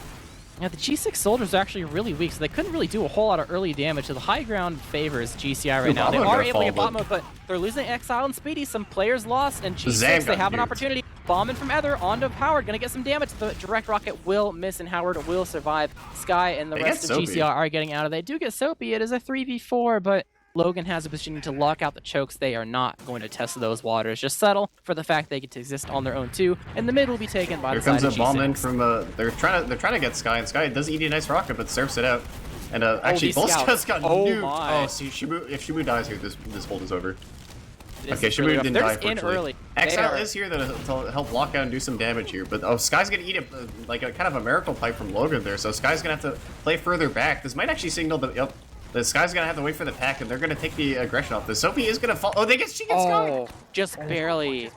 Yeah, the G6 soldiers are actually really weak, so they couldn't really do a whole lot of early damage. So the high ground favors GCI right now. They are able to get bot mode, but they're losing Exile and Speedy. Some players lost, and G6, they have an opportunity. Bombing from Ether onto Howard, gonna get some damage. The direct rocket will miss, and Howard will survive. Sky and the rest of GCI are getting out of it. They do get Soapy. It is a 3v4, but Logan has a position to lock out the chokes. They are not going to test those waters. Just settle for the fact they get to exist on their own too. And the mid will be taken by the side of G6. Here comes a bomb in from they're trying to get Sky, and Sky does eat a nice rocket, but surfs it out. And actually both scouts got nuked. Oh, see, if Shibu dies here, this hold is over. Okay, Shibu didn't die fortunately. Exile is here to help lock out and do some damage here, but Sky's gonna eat like a kind of a miracle pipe from Logan there, so Sky's gonna have to play further back. This might actually signal that the Sky's gonna have to wait for the pack, and they're gonna take the aggression off. The Soapy is gonna fall. Oh, she gets Sky! Oh, just barely.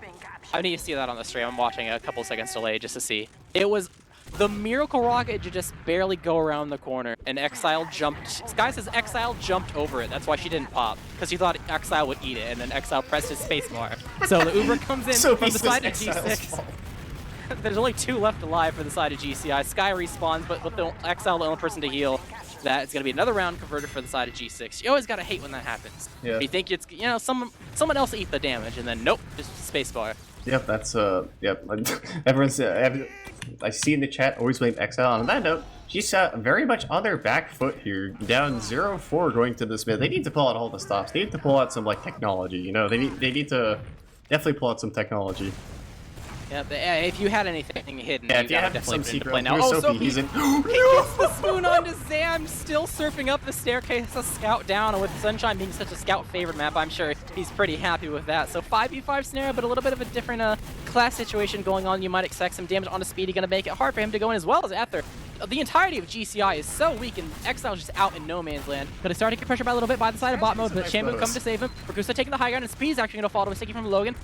I need to see that on the stream. I'm watching a couple seconds delay just to see. It was the miracle rocket to just barely go around the corner, and Exile jumped. Sky says Exile jumped over it. That's why she didn't pop, because he thought Exile would eat it, and then Exile pressed his spacebar. So the Uber comes in from the side of G6. There's only 2 left alive for the side of GCI. Sky respawns, but with the Exile the only person to heal. That's gonna be another round converted for the side of G6. You always gotta hate when that happens. Yeah. You think it's someone else eat the damage, and then nope, just spacebar. Yep, that's everyone's I see in the chat always blame Exile. On that note, she's very much on their back foot here, down 0-4 going to this mid. They need to pull out all the stops. They need to pull out some like technology. They need to definitely pull out some technology. Yeah, if you had anything hidden, you gotta definitely put into play now. Oh, Soapy, he's in. He gets the spoon onto Zam, still surfing up the staircase, a scout down, and with Sunshine being such a scout-favored map, I'm sure he's pretty happy with that. So 5v5 scenario, but a little bit of a different class situation going on. You might expect some damage onto Speedy, gonna make it hard for him to go in as well as Ether. The entirety of GCI is so weak, and Exile's just out in no man's land. Gonna start to get pressure by a little bit by the side of bot mode, but Shamu coming to save him. Ragusa taking the high ground, and Speed's actually gonna fall to a sticky from Logan.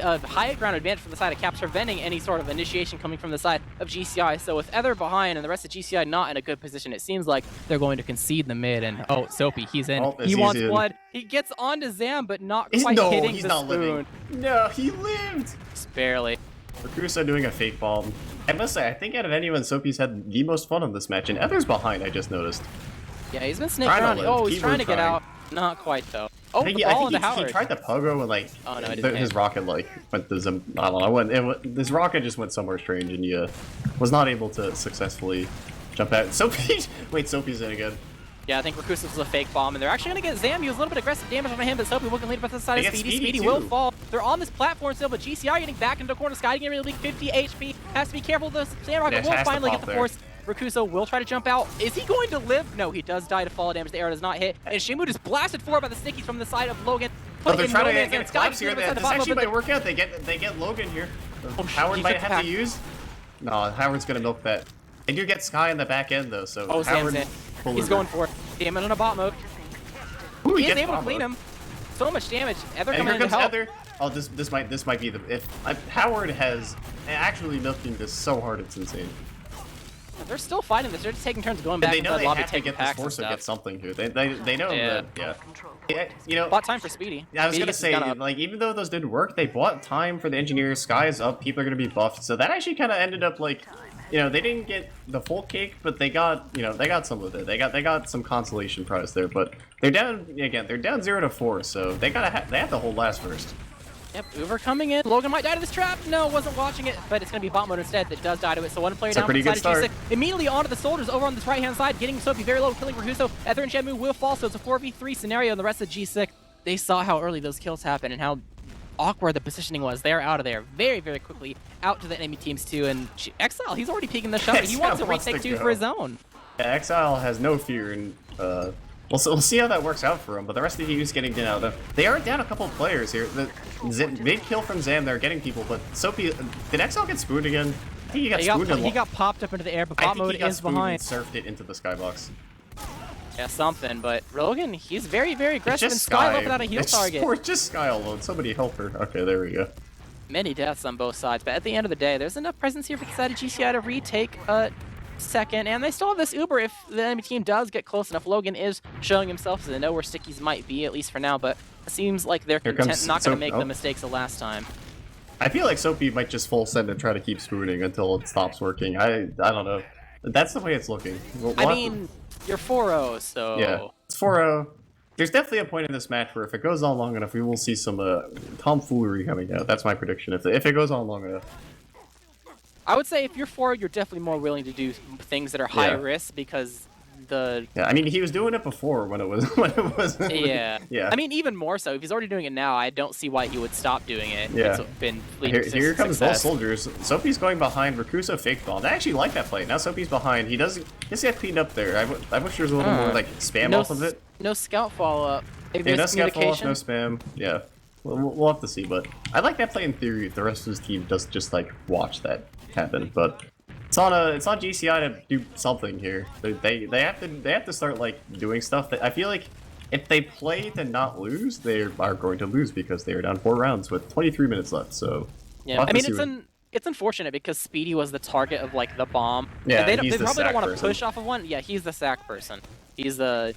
High ground advantage from the side of Caps, preventing any sort of initiation coming from the side of GCI. So with Ether behind and the rest of GCI not in a good position, it seems like they're going to concede the mid. And oh, Soapy, he's in. He wants blood. He gets onto Zam, but not quite hitting the spoon. Living. No, he lived. Just barely. Rakusa doing a fake bomb. I must say, I think out of anyone, Soapy's had the most fun on this match, and Ether's behind, I just noticed. Yeah, he's been snaking around. Oh, he's trying to get out. Not quite, though. Oh, the ball into he Howard. tried the pogo and like Oh, no, it didn't his hit. rocket like went to some, I don't know. His rocket just went somewhere strange and he was not able to successfully jump out. Soapy, wait, Soapy's in again. Yeah, I think Rakusa was a fake bomb, and they're actually going to get Zam. Use a little bit of aggressive damage on him, but Soapy will lead by the side They of get Speedy. Speedy Speedy too. will fall. They're on this platform still, but GCR getting back into the corner. Sky getting really 50 HP. Has to be careful. The Sand Rocket will finally get the force. Rakusa will try to jump out. Is he going to live? No, he does die to fall damage. The arrow does not hit. And Shimu just blasted forward by the stickies from the side of Logan. Oh, they're trying to get collapse here. This actually might work out. They get Logan here. Oh, Howard might have to use. No, Howard's gonna milk that. They do get Sky in the back end though, so Howard. He's going for it. Damage on a bot mode. Ooh, he is able to clean him. So much damage. Ether coming in to help. Ether. Oh, this might be the Howard has actually milking this so hard it's insane. They're still fighting this. They're just taking turns going back and they know into the lobby, have to get this force to get something here. They know that. Yeah. You know. Bought time for Speedy. I was gonna say, like, even though those didn't work, they bought time for the engineers. Sky is up. People are gonna be buffed. So that actually kind of ended up like, you know, they didn't get the full cake, but they got, you know, they got some of it. They got some consolation prize there. But they're down again. They're down 0-4. So they have to hold last first. Yep, Uber coming in. Logan might die to this trap. No, wasn't watching it, but it's going to be bot mode instead that does die to it. So one player down from the side of G6. Immediately onto the soldiers over on this right-hand side, getting Soapy very low, killing Rakusa. Ether and Shamu will fall, so it's a 4v3 scenario, and the rest of G6, they saw how early those kills happened and how awkward the positioning was. They're out of there very, very quickly, out to the enemy teams too, and Exile, he's already peeking the shot. He wants to retake two for his own. Yeah, Exile has no fear, and we'll see how that works out for him, but the rest of the team's getting down. They are down a couple of players here. The big kill from Zam, they're getting people, but Soapy, did Exile get spooned again? I think he got spooned. He got popped up into the air, but bot mode is behind. And surfed it into the skybox. Yeah, something, but Logan, he's very, very aggressive, and Sky left without a heal target. It's just Sky alone. Somebody help her. Okay, there we go. Many deaths on both sides, but at the end of the day, there's enough presence here for the side of GCI to retake second, and they still have this Uber if the enemy team does get close enough. Logan is showing himself, so they know where stickies might be, at least for now, but it seems like they're not going to make the mistakes of last time. I feel like Soapy might just full send and try to keep spooning until it stops working. I don't know. That's the way it's looking. I mean, you're 4-0, so... Yeah, it's 4-0. There's definitely a point in this match where if it goes on long enough, we will see some tomfoolery coming out. That's my prediction, if it goes on long enough. I would say if you're 4, you're definitely more willing to do things that are high risk because the... Yeah, I mean, he was doing it before when it was... Yeah. Yeah. I mean, even more so. If he's already doing it now, I don't see why he would stop doing it. Yeah. It's been here comes both soldiers. Soapy's going behind. Rakusa fake bomb. I actually like that play. Now Soapy's behind. He does get cleaned up there. I wish there was a little more like spam off of it. No scout follow-up. Yeah, no scout follow-up, no spam. Yeah. We'll have to see, but I like that play in theory. The rest of his team does just like watch that happen, but it's on GCI to do something here. They have to start like doing stuff. That I feel like if they play to not lose, they are going to lose because they are down 4 rounds with 23 minutes left. So yeah, I mean it's unfortunate because Speedy was the target of like the bomb. Yeah, they probably don't want to push off of one. Yeah, he's the sack person. He's the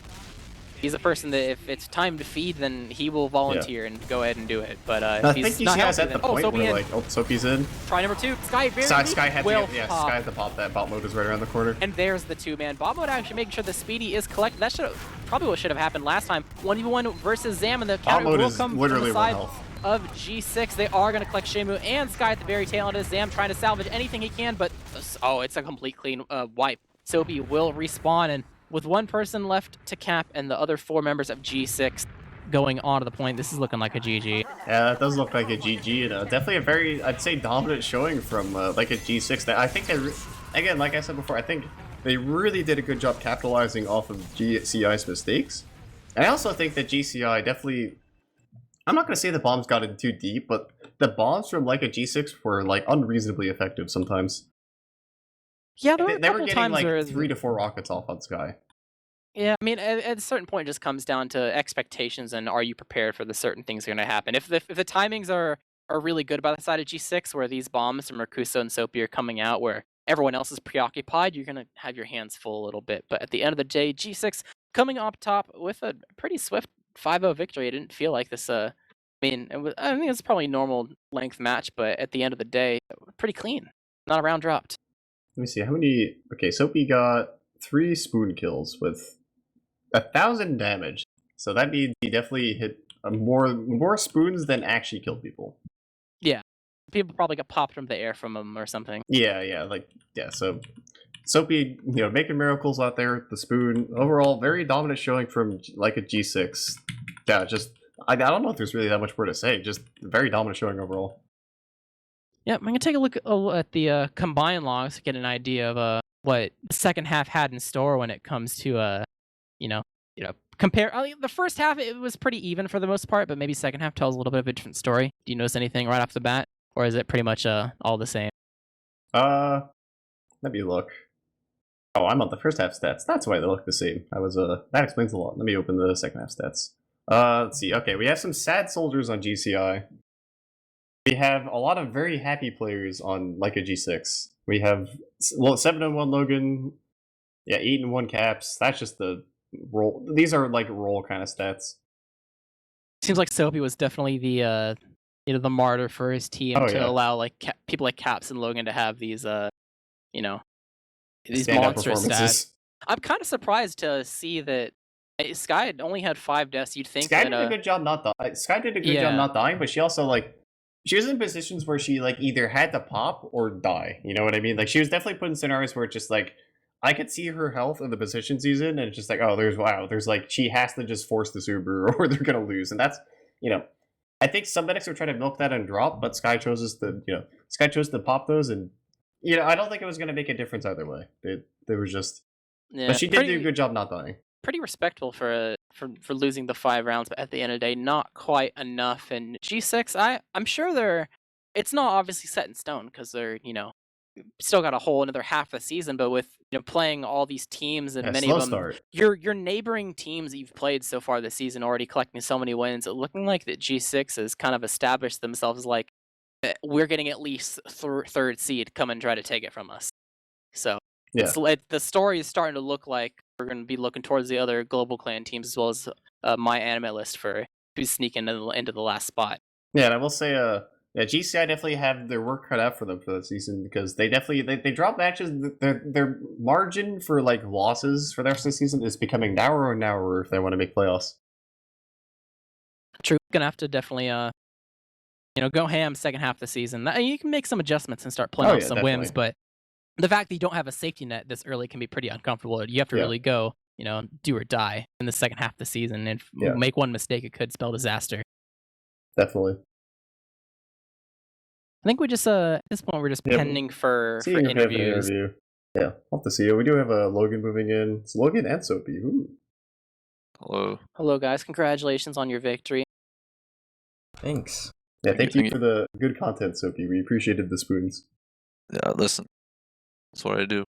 person that if it's time to feed, then he will volunteer and go ahead and do it. But I think GCI's at the point where like, Soapy's in. Try number 2. Sky very Sky had to Sky had to pop that. Bot mode is right around the corner. And there's the 2-man. Bot mode actually making sure the Speedy is collected. That should probably what should have happened last time. 1v1 versus Zam, and the counter will come from the side of G6. They are going to collect Shamu and Sky at the very tail end of Zam, trying to salvage anything he can, but it's a complete clean wipe. Soapy will respawn, and with one person left to cap and the other 4 members of G6 going on to the point, this is looking like a GG. Yeah, that does look like a GG, and definitely a very, I'd say, dominant showing from like a G6. That I think again, like I said before, I think they really did a good job capitalizing off of GCI's mistakes. And I also think that GCI definitely, I'm not going to say the bombs got in too deep, but the bombs from like a G6 were like unreasonably effective sometimes. Yeah, they were getting like 3 to 4 rockets off on Sky. Yeah, I mean, at a certain point, it just comes down to expectations and are you prepared for the certain things that are going to happen. If the timings are really good by the side of G6, where these bombs from Rakusa and Soapy are coming out, where everyone else is preoccupied, you're going to have your hands full a little bit. But at the end of the day, G6 coming up top with a pretty swift 5-0 victory. It didn't feel like this. I think it's probably a normal length match, but at the end of the day, pretty clean. Not a round dropped. Let me see how many. Okay, Soapy got 3 spoon kills with 1,000 damage. So that means he definitely hit more spoons than actually killed people. Yeah, people probably got popped from the air from him or something. Yeah. So Soapy, making miracles out there. The spoon overall very dominant showing from like a G6. Yeah, I don't know if there's really that much more to say. Just very dominant showing overall. Yeah, I'm gonna take a look at the combined logs to get an idea of what the second half had in store when it comes to you know, compare. I mean, the first half it was pretty even for the most part, but maybe second half tells a little bit of a different story. Do you notice anything right off the bat, or is it pretty much all the same? Let me look. Oh, I'm on the first half stats. That's why they look the same. That explains a lot. Let me open the second half stats. Let's see. Okay, we have some sad soldiers on GCI. We have a lot of very happy players on like a G6. We have 7-1 Logan, 8-1 Caps. That's just the roll. These are like roll kind of stats. Seems like Soapy was definitely the the martyr for his team allow like people like Caps and Logan to have these these monstrous stats. I'm kind of surprised to see that Sky had only had 5 deaths. You'd think Sky did a good job not dying. Sky did a good job not dying, but she also she was in positions where she either had to pop or die. You know what I mean? Like she was definitely put in scenarios where it's just I could see her health in the position she's in, and it's just there's she has to just force the Subaru or they're gonna lose, and that's I think some medics are trying to milk that and drop, but Sky chose to pop those, and I don't think it was gonna make a difference either way. They were just, but she did do a good job not dying. Pretty respectable for losing the 5 rounds, but at the end of the day, not quite enough. And G6, I'm sure it's not obviously set in stone because they're still got a whole another half of the season. But with playing all these teams and many of them, start. your neighboring teams that you've played so far this season already collecting so many wins, looking like that G6 has kind of established themselves like we're getting at least third seed, come and try to take it from us. So the story is starting to look like we're going to be looking towards the other GlobalClan teams as well as my anime list for who's sneaking into the last spot. Yeah, and I will say, GCI definitely have their work cut out for them for the season because they definitely they drop matches. Their margin for losses for the rest of the season is becoming narrower and narrower if they want to make playoffs. True, gonna have to definitely go ham second half of the season. You can make some adjustments and start playing off some wins, but the fact that you don't have a safety net this early can be pretty uncomfortable. You have to really go, do or die in the second half of the season. And if make one mistake, it could spell disaster. Definitely. I think we just at this point we're just pending for interviews. Yeah, I'll have to see you. We do have a Logan moving in. It's Logan and Soapy. Ooh. Hello, guys. Congratulations on your victory. Thanks. Yeah, thank you for the good content, Soapy. We appreciated the spoons. Yeah, listen. That's what I do.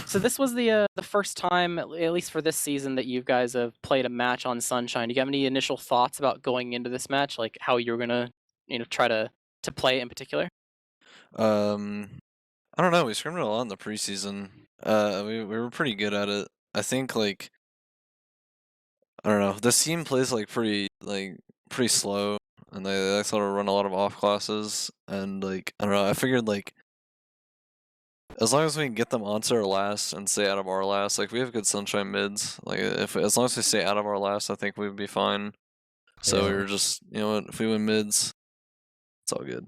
So this was the first time, at least for this season, that you guys have played a match on Sunshine. Do you have any initial thoughts about going into this match, like how you're gonna, try to play it in particular? I don't know. We scrimmed a lot in the preseason. We were pretty good at it. I think I don't know. The team plays pretty slow, and they sort of run a lot of off classes. And I don't know. I figured as long as we can get them onto our last and stay out of our last, we have good Sunshine mids. As long as we stay out of our last, I think we'd be fine. So we were just, if we win mids, it's all good.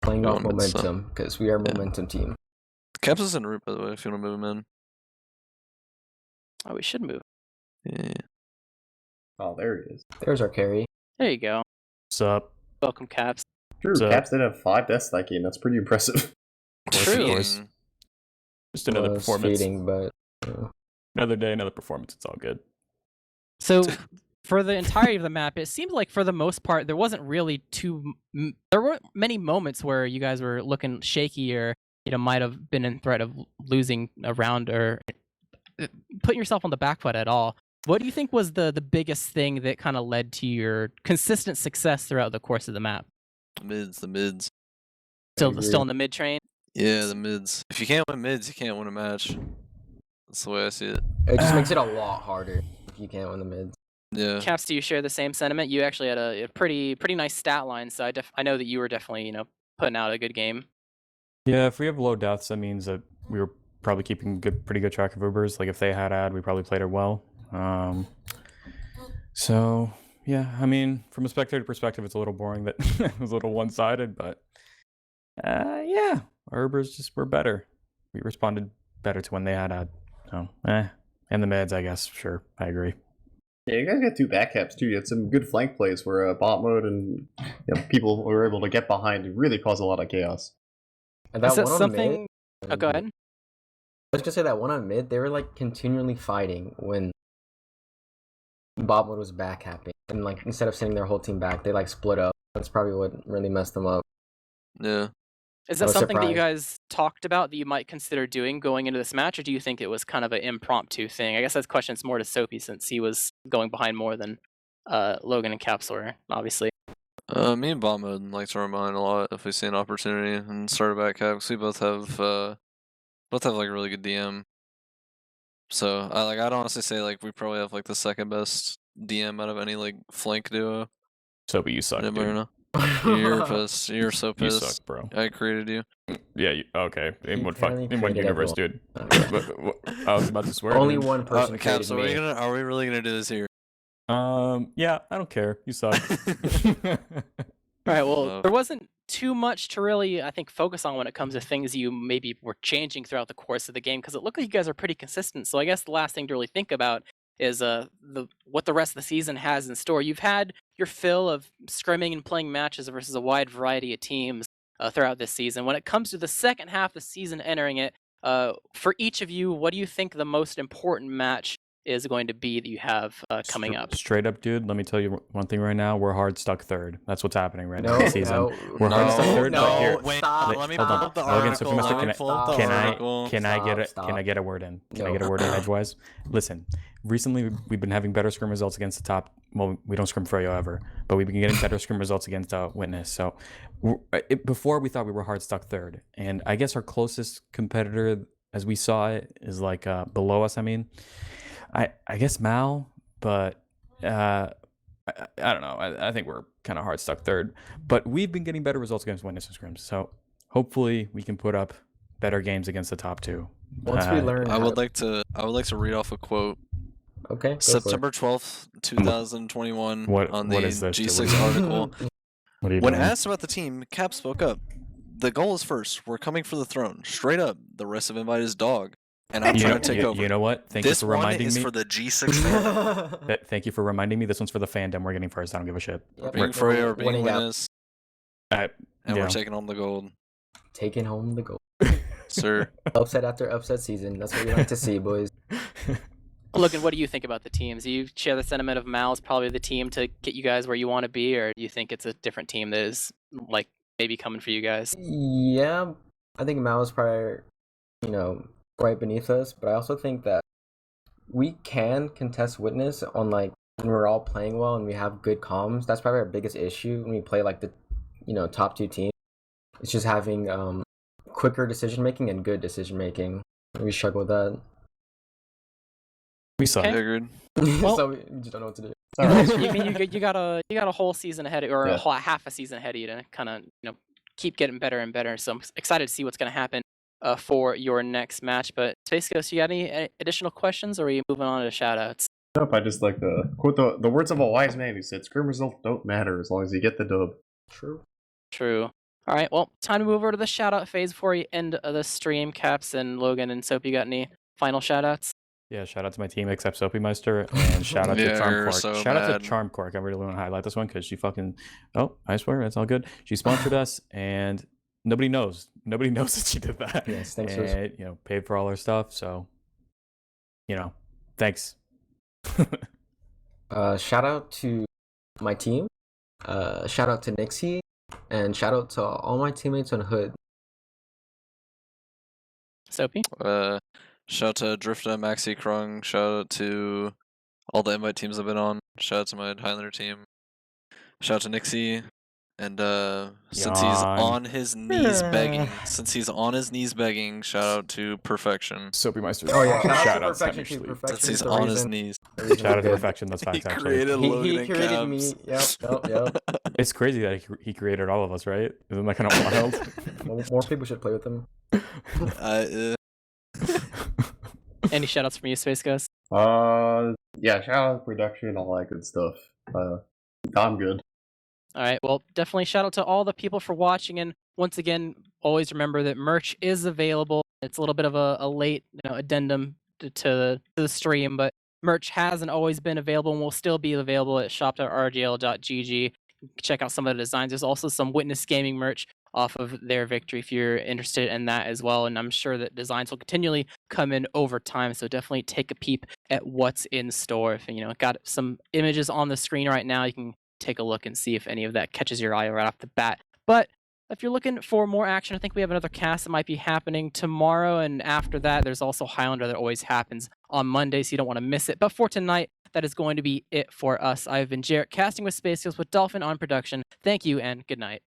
Playing off momentum, because we are a momentum team. Caps is en route, by the way, if you want to move him in. Oh, we should move. Yeah. Oh, there he is. There's our carry. There you go. What's up? Welcome, Caps. True, Caps did have 5 deaths that game. That's pretty impressive. True. Just another performance. Fading, but another day, another performance. It's all good. So, for the entirety of the map, it seems like for the most part, there wasn't really there weren't many moments where you guys were looking shaky or might have been in threat of losing a round or putting yourself on the back foot at all. What do you think was the biggest thing that kind of led to your consistent success throughout the course of the map? The mids. Still in the mid train? Yeah, the mids. If you can't win mids, you can't win a match. That's the way I see it. It just makes it a lot harder if you can't win the mids. Yeah. Caps, do you share the same sentiment? You actually had a pretty nice stat line, so I know that you were definitely putting out a good game. Yeah, if we have low deaths, that means that we were probably keeping pretty good track of Ubers. If they had ad, we probably played it well. So yeah, I mean, from a spectator perspective, it's a little boring that it was a little one-sided, but yeah, our Ubers just were better. We responded better to when they had a, and the meds, I guess. Sure, I agree. Yeah, you guys got 2 back caps too. You had some good flank plays where bot mode and people were able to get behind and really cause a lot of chaos. And that Is that one on something? mid, Oh, go ahead. I was gonna say that one on mid, they were like continually fighting when bot mode was back capping, and like instead of sending their whole team back, they like split up. That's probably what really messed them up. Yeah. Is I that was something that you surprised. guys talked about that you might consider doing going into this match, or do you think it was kind of an impromptu thing? I guess that question's more to Soapy since he was going behind more than Logan and Caps were, obviously. Me and Bomb would like to remind a lot if we see an opportunity and start a back cap because we both have like a really good DM. So I'd honestly say like we probably have like the second best DM out of any like flank duo. Soapy, you suck, Anybody dude. know? You're pissed. You're so You pissed. suck, bro. I created you. Yeah, okay. In He what apparently in what created universe, everyone. dude? I was about to swear. Only dude. one person Caps, created me. are we really gonna do this here? Yeah, I don't care. You suck. All right, well, Love. there wasn't too much to really, I think, focus on when it comes to things you maybe were changing throughout the course of the game, because it looked like you guys are pretty consistent. So I guess the last thing to really think about is what the rest of the season has in store. You've had your fill of scrimming and playing matches versus a wide variety of teams throughout this season. When it comes to the second half of the season entering it, for each of you, what do you think the most important match is going to be that you have coming up? Straight up, dude, let me tell you one thing right now. We're hard stuck third. That's what's happening right now No, this season. no, We're hard stuck third, no, but here, wait, stop, let me hold pull on. up the Logan, article. Sophie Mister, Let me pull up the can article. I get a word in? Can I No. get a word in edgewise? Listen, recently we've been having better scrim results against the top. Well, we don't scrim Froyo ever, but we've been getting better scrim results against Witness. So before we thought we were hard stuck third, and I guess our closest competitor, as we saw it, is like below us. I mean, I guess Mal, but I don't know. I think we're kind of hard stuck third, but we've been getting better results against Witness and scrims. So hopefully we can put up better games against the top two. Once we learn, I would like to read off a quote. Okay. September 12th, 2021, on the what is this? G6 article. What are you When doing? asked about the team, Cap spoke up. The goal is first. We're coming for the throne. Straight up. The rest of invite is dog. And I'm trying to take over. You know what? Thank This you for reminding one is me. for the G6 fandom. Thank you for reminding me. This one's for the fandom. We're getting first. I don't give a shit. We're being Froyo, we're being winning out. Witness, And and we're taking home the gold. Taking home the gold. Sir. Upset after upset season. That's what we like to see, boys. Logan, what do you think about the teams? Do you share the sentiment of Mal's probably the team to get you guys where you want to be, or do you think it's a different team that is like maybe coming for you guys? Yeah, I think Mao is probably, right beneath us, but I also think that we can contest Witness on like when we're all playing well and we have good comms. That's probably our biggest issue when we play like the, top two teams. It's just having quicker decision making and good decision making. We struggle with that. We suck. Okay. Agreed. Well- So we just don't know what to do. You mean you got a whole season ahead, or Yeah. a whole half a season ahead of you to kind of keep getting better and better. So I'm excited to see what's going to happen for your next match. But Space Ghost, you got any additional questions, or are we moving on to shoutouts? Nope, I just like to quote the words of a wise man who said, "Scrim results don't matter as long as you get the dub." True. All right, well, time to move over to the shoutout phase before we end the stream. Caps and Logan and Soap, you got any final shoutouts? Yeah, shout out to my team except Soapy Meister, and shout out to Yeah, Charm you're Cork. so Shout out mad. to Charm Cork. I really want to highlight this one because she fucking. Oh, I swear, it's all good. She sponsored us, and nobody knows. Nobody knows that she did that. Yes, thanks. And paid for all her stuff. So, thanks. Shout out to my team. Shout out to Nixie, and shout out to all my teammates on Hood. Soapy? Shout out to Drifta, Maxi, Krung. Shout out to all the invite teams I've been on. Shout out to my Highlander team. Shout out to Nixie. And since he's Yawn. on his knees begging, shout out to Perfection. Soapy Meister. Oh yeah, shout shout out out to Perfection too. Stanley. Perfection Since he's is the on his reason- knees. the reason Shout out we're to good. Perfection. That's facts, He actually. created Logan He and created me. Caps. Yep. It's crazy that he created all of us, right? Isn't that kind of wild? More people should play with him. Any shoutouts from you, Space Ghost? Yeah, shout out to production, all that good stuff. I'm good. All right. Well, definitely shout out to all the people for watching. And once again, always remember that merch is available. It's a little bit of a late addendum to the stream, but merch has and always been available and will still be available at shop.rgl.gg. Check out some of the designs. There's also some Witness Gaming merch off of their victory if you're interested in that as well. And I'm sure that designs will continually come in over time. So definitely take a peep at what's in store. If got some images on the screen right now, you can take a look and see if any of that catches your eye right off the bat. But if you're looking for more action, I think we have another cast that might be happening tomorrow. And after that, there's also Highlander that always happens on Monday, so you don't want to miss it. But for tonight, that is going to be it for us. I've been Jarrett, casting with Space Heels with Dolphin on production. Thank you and good night.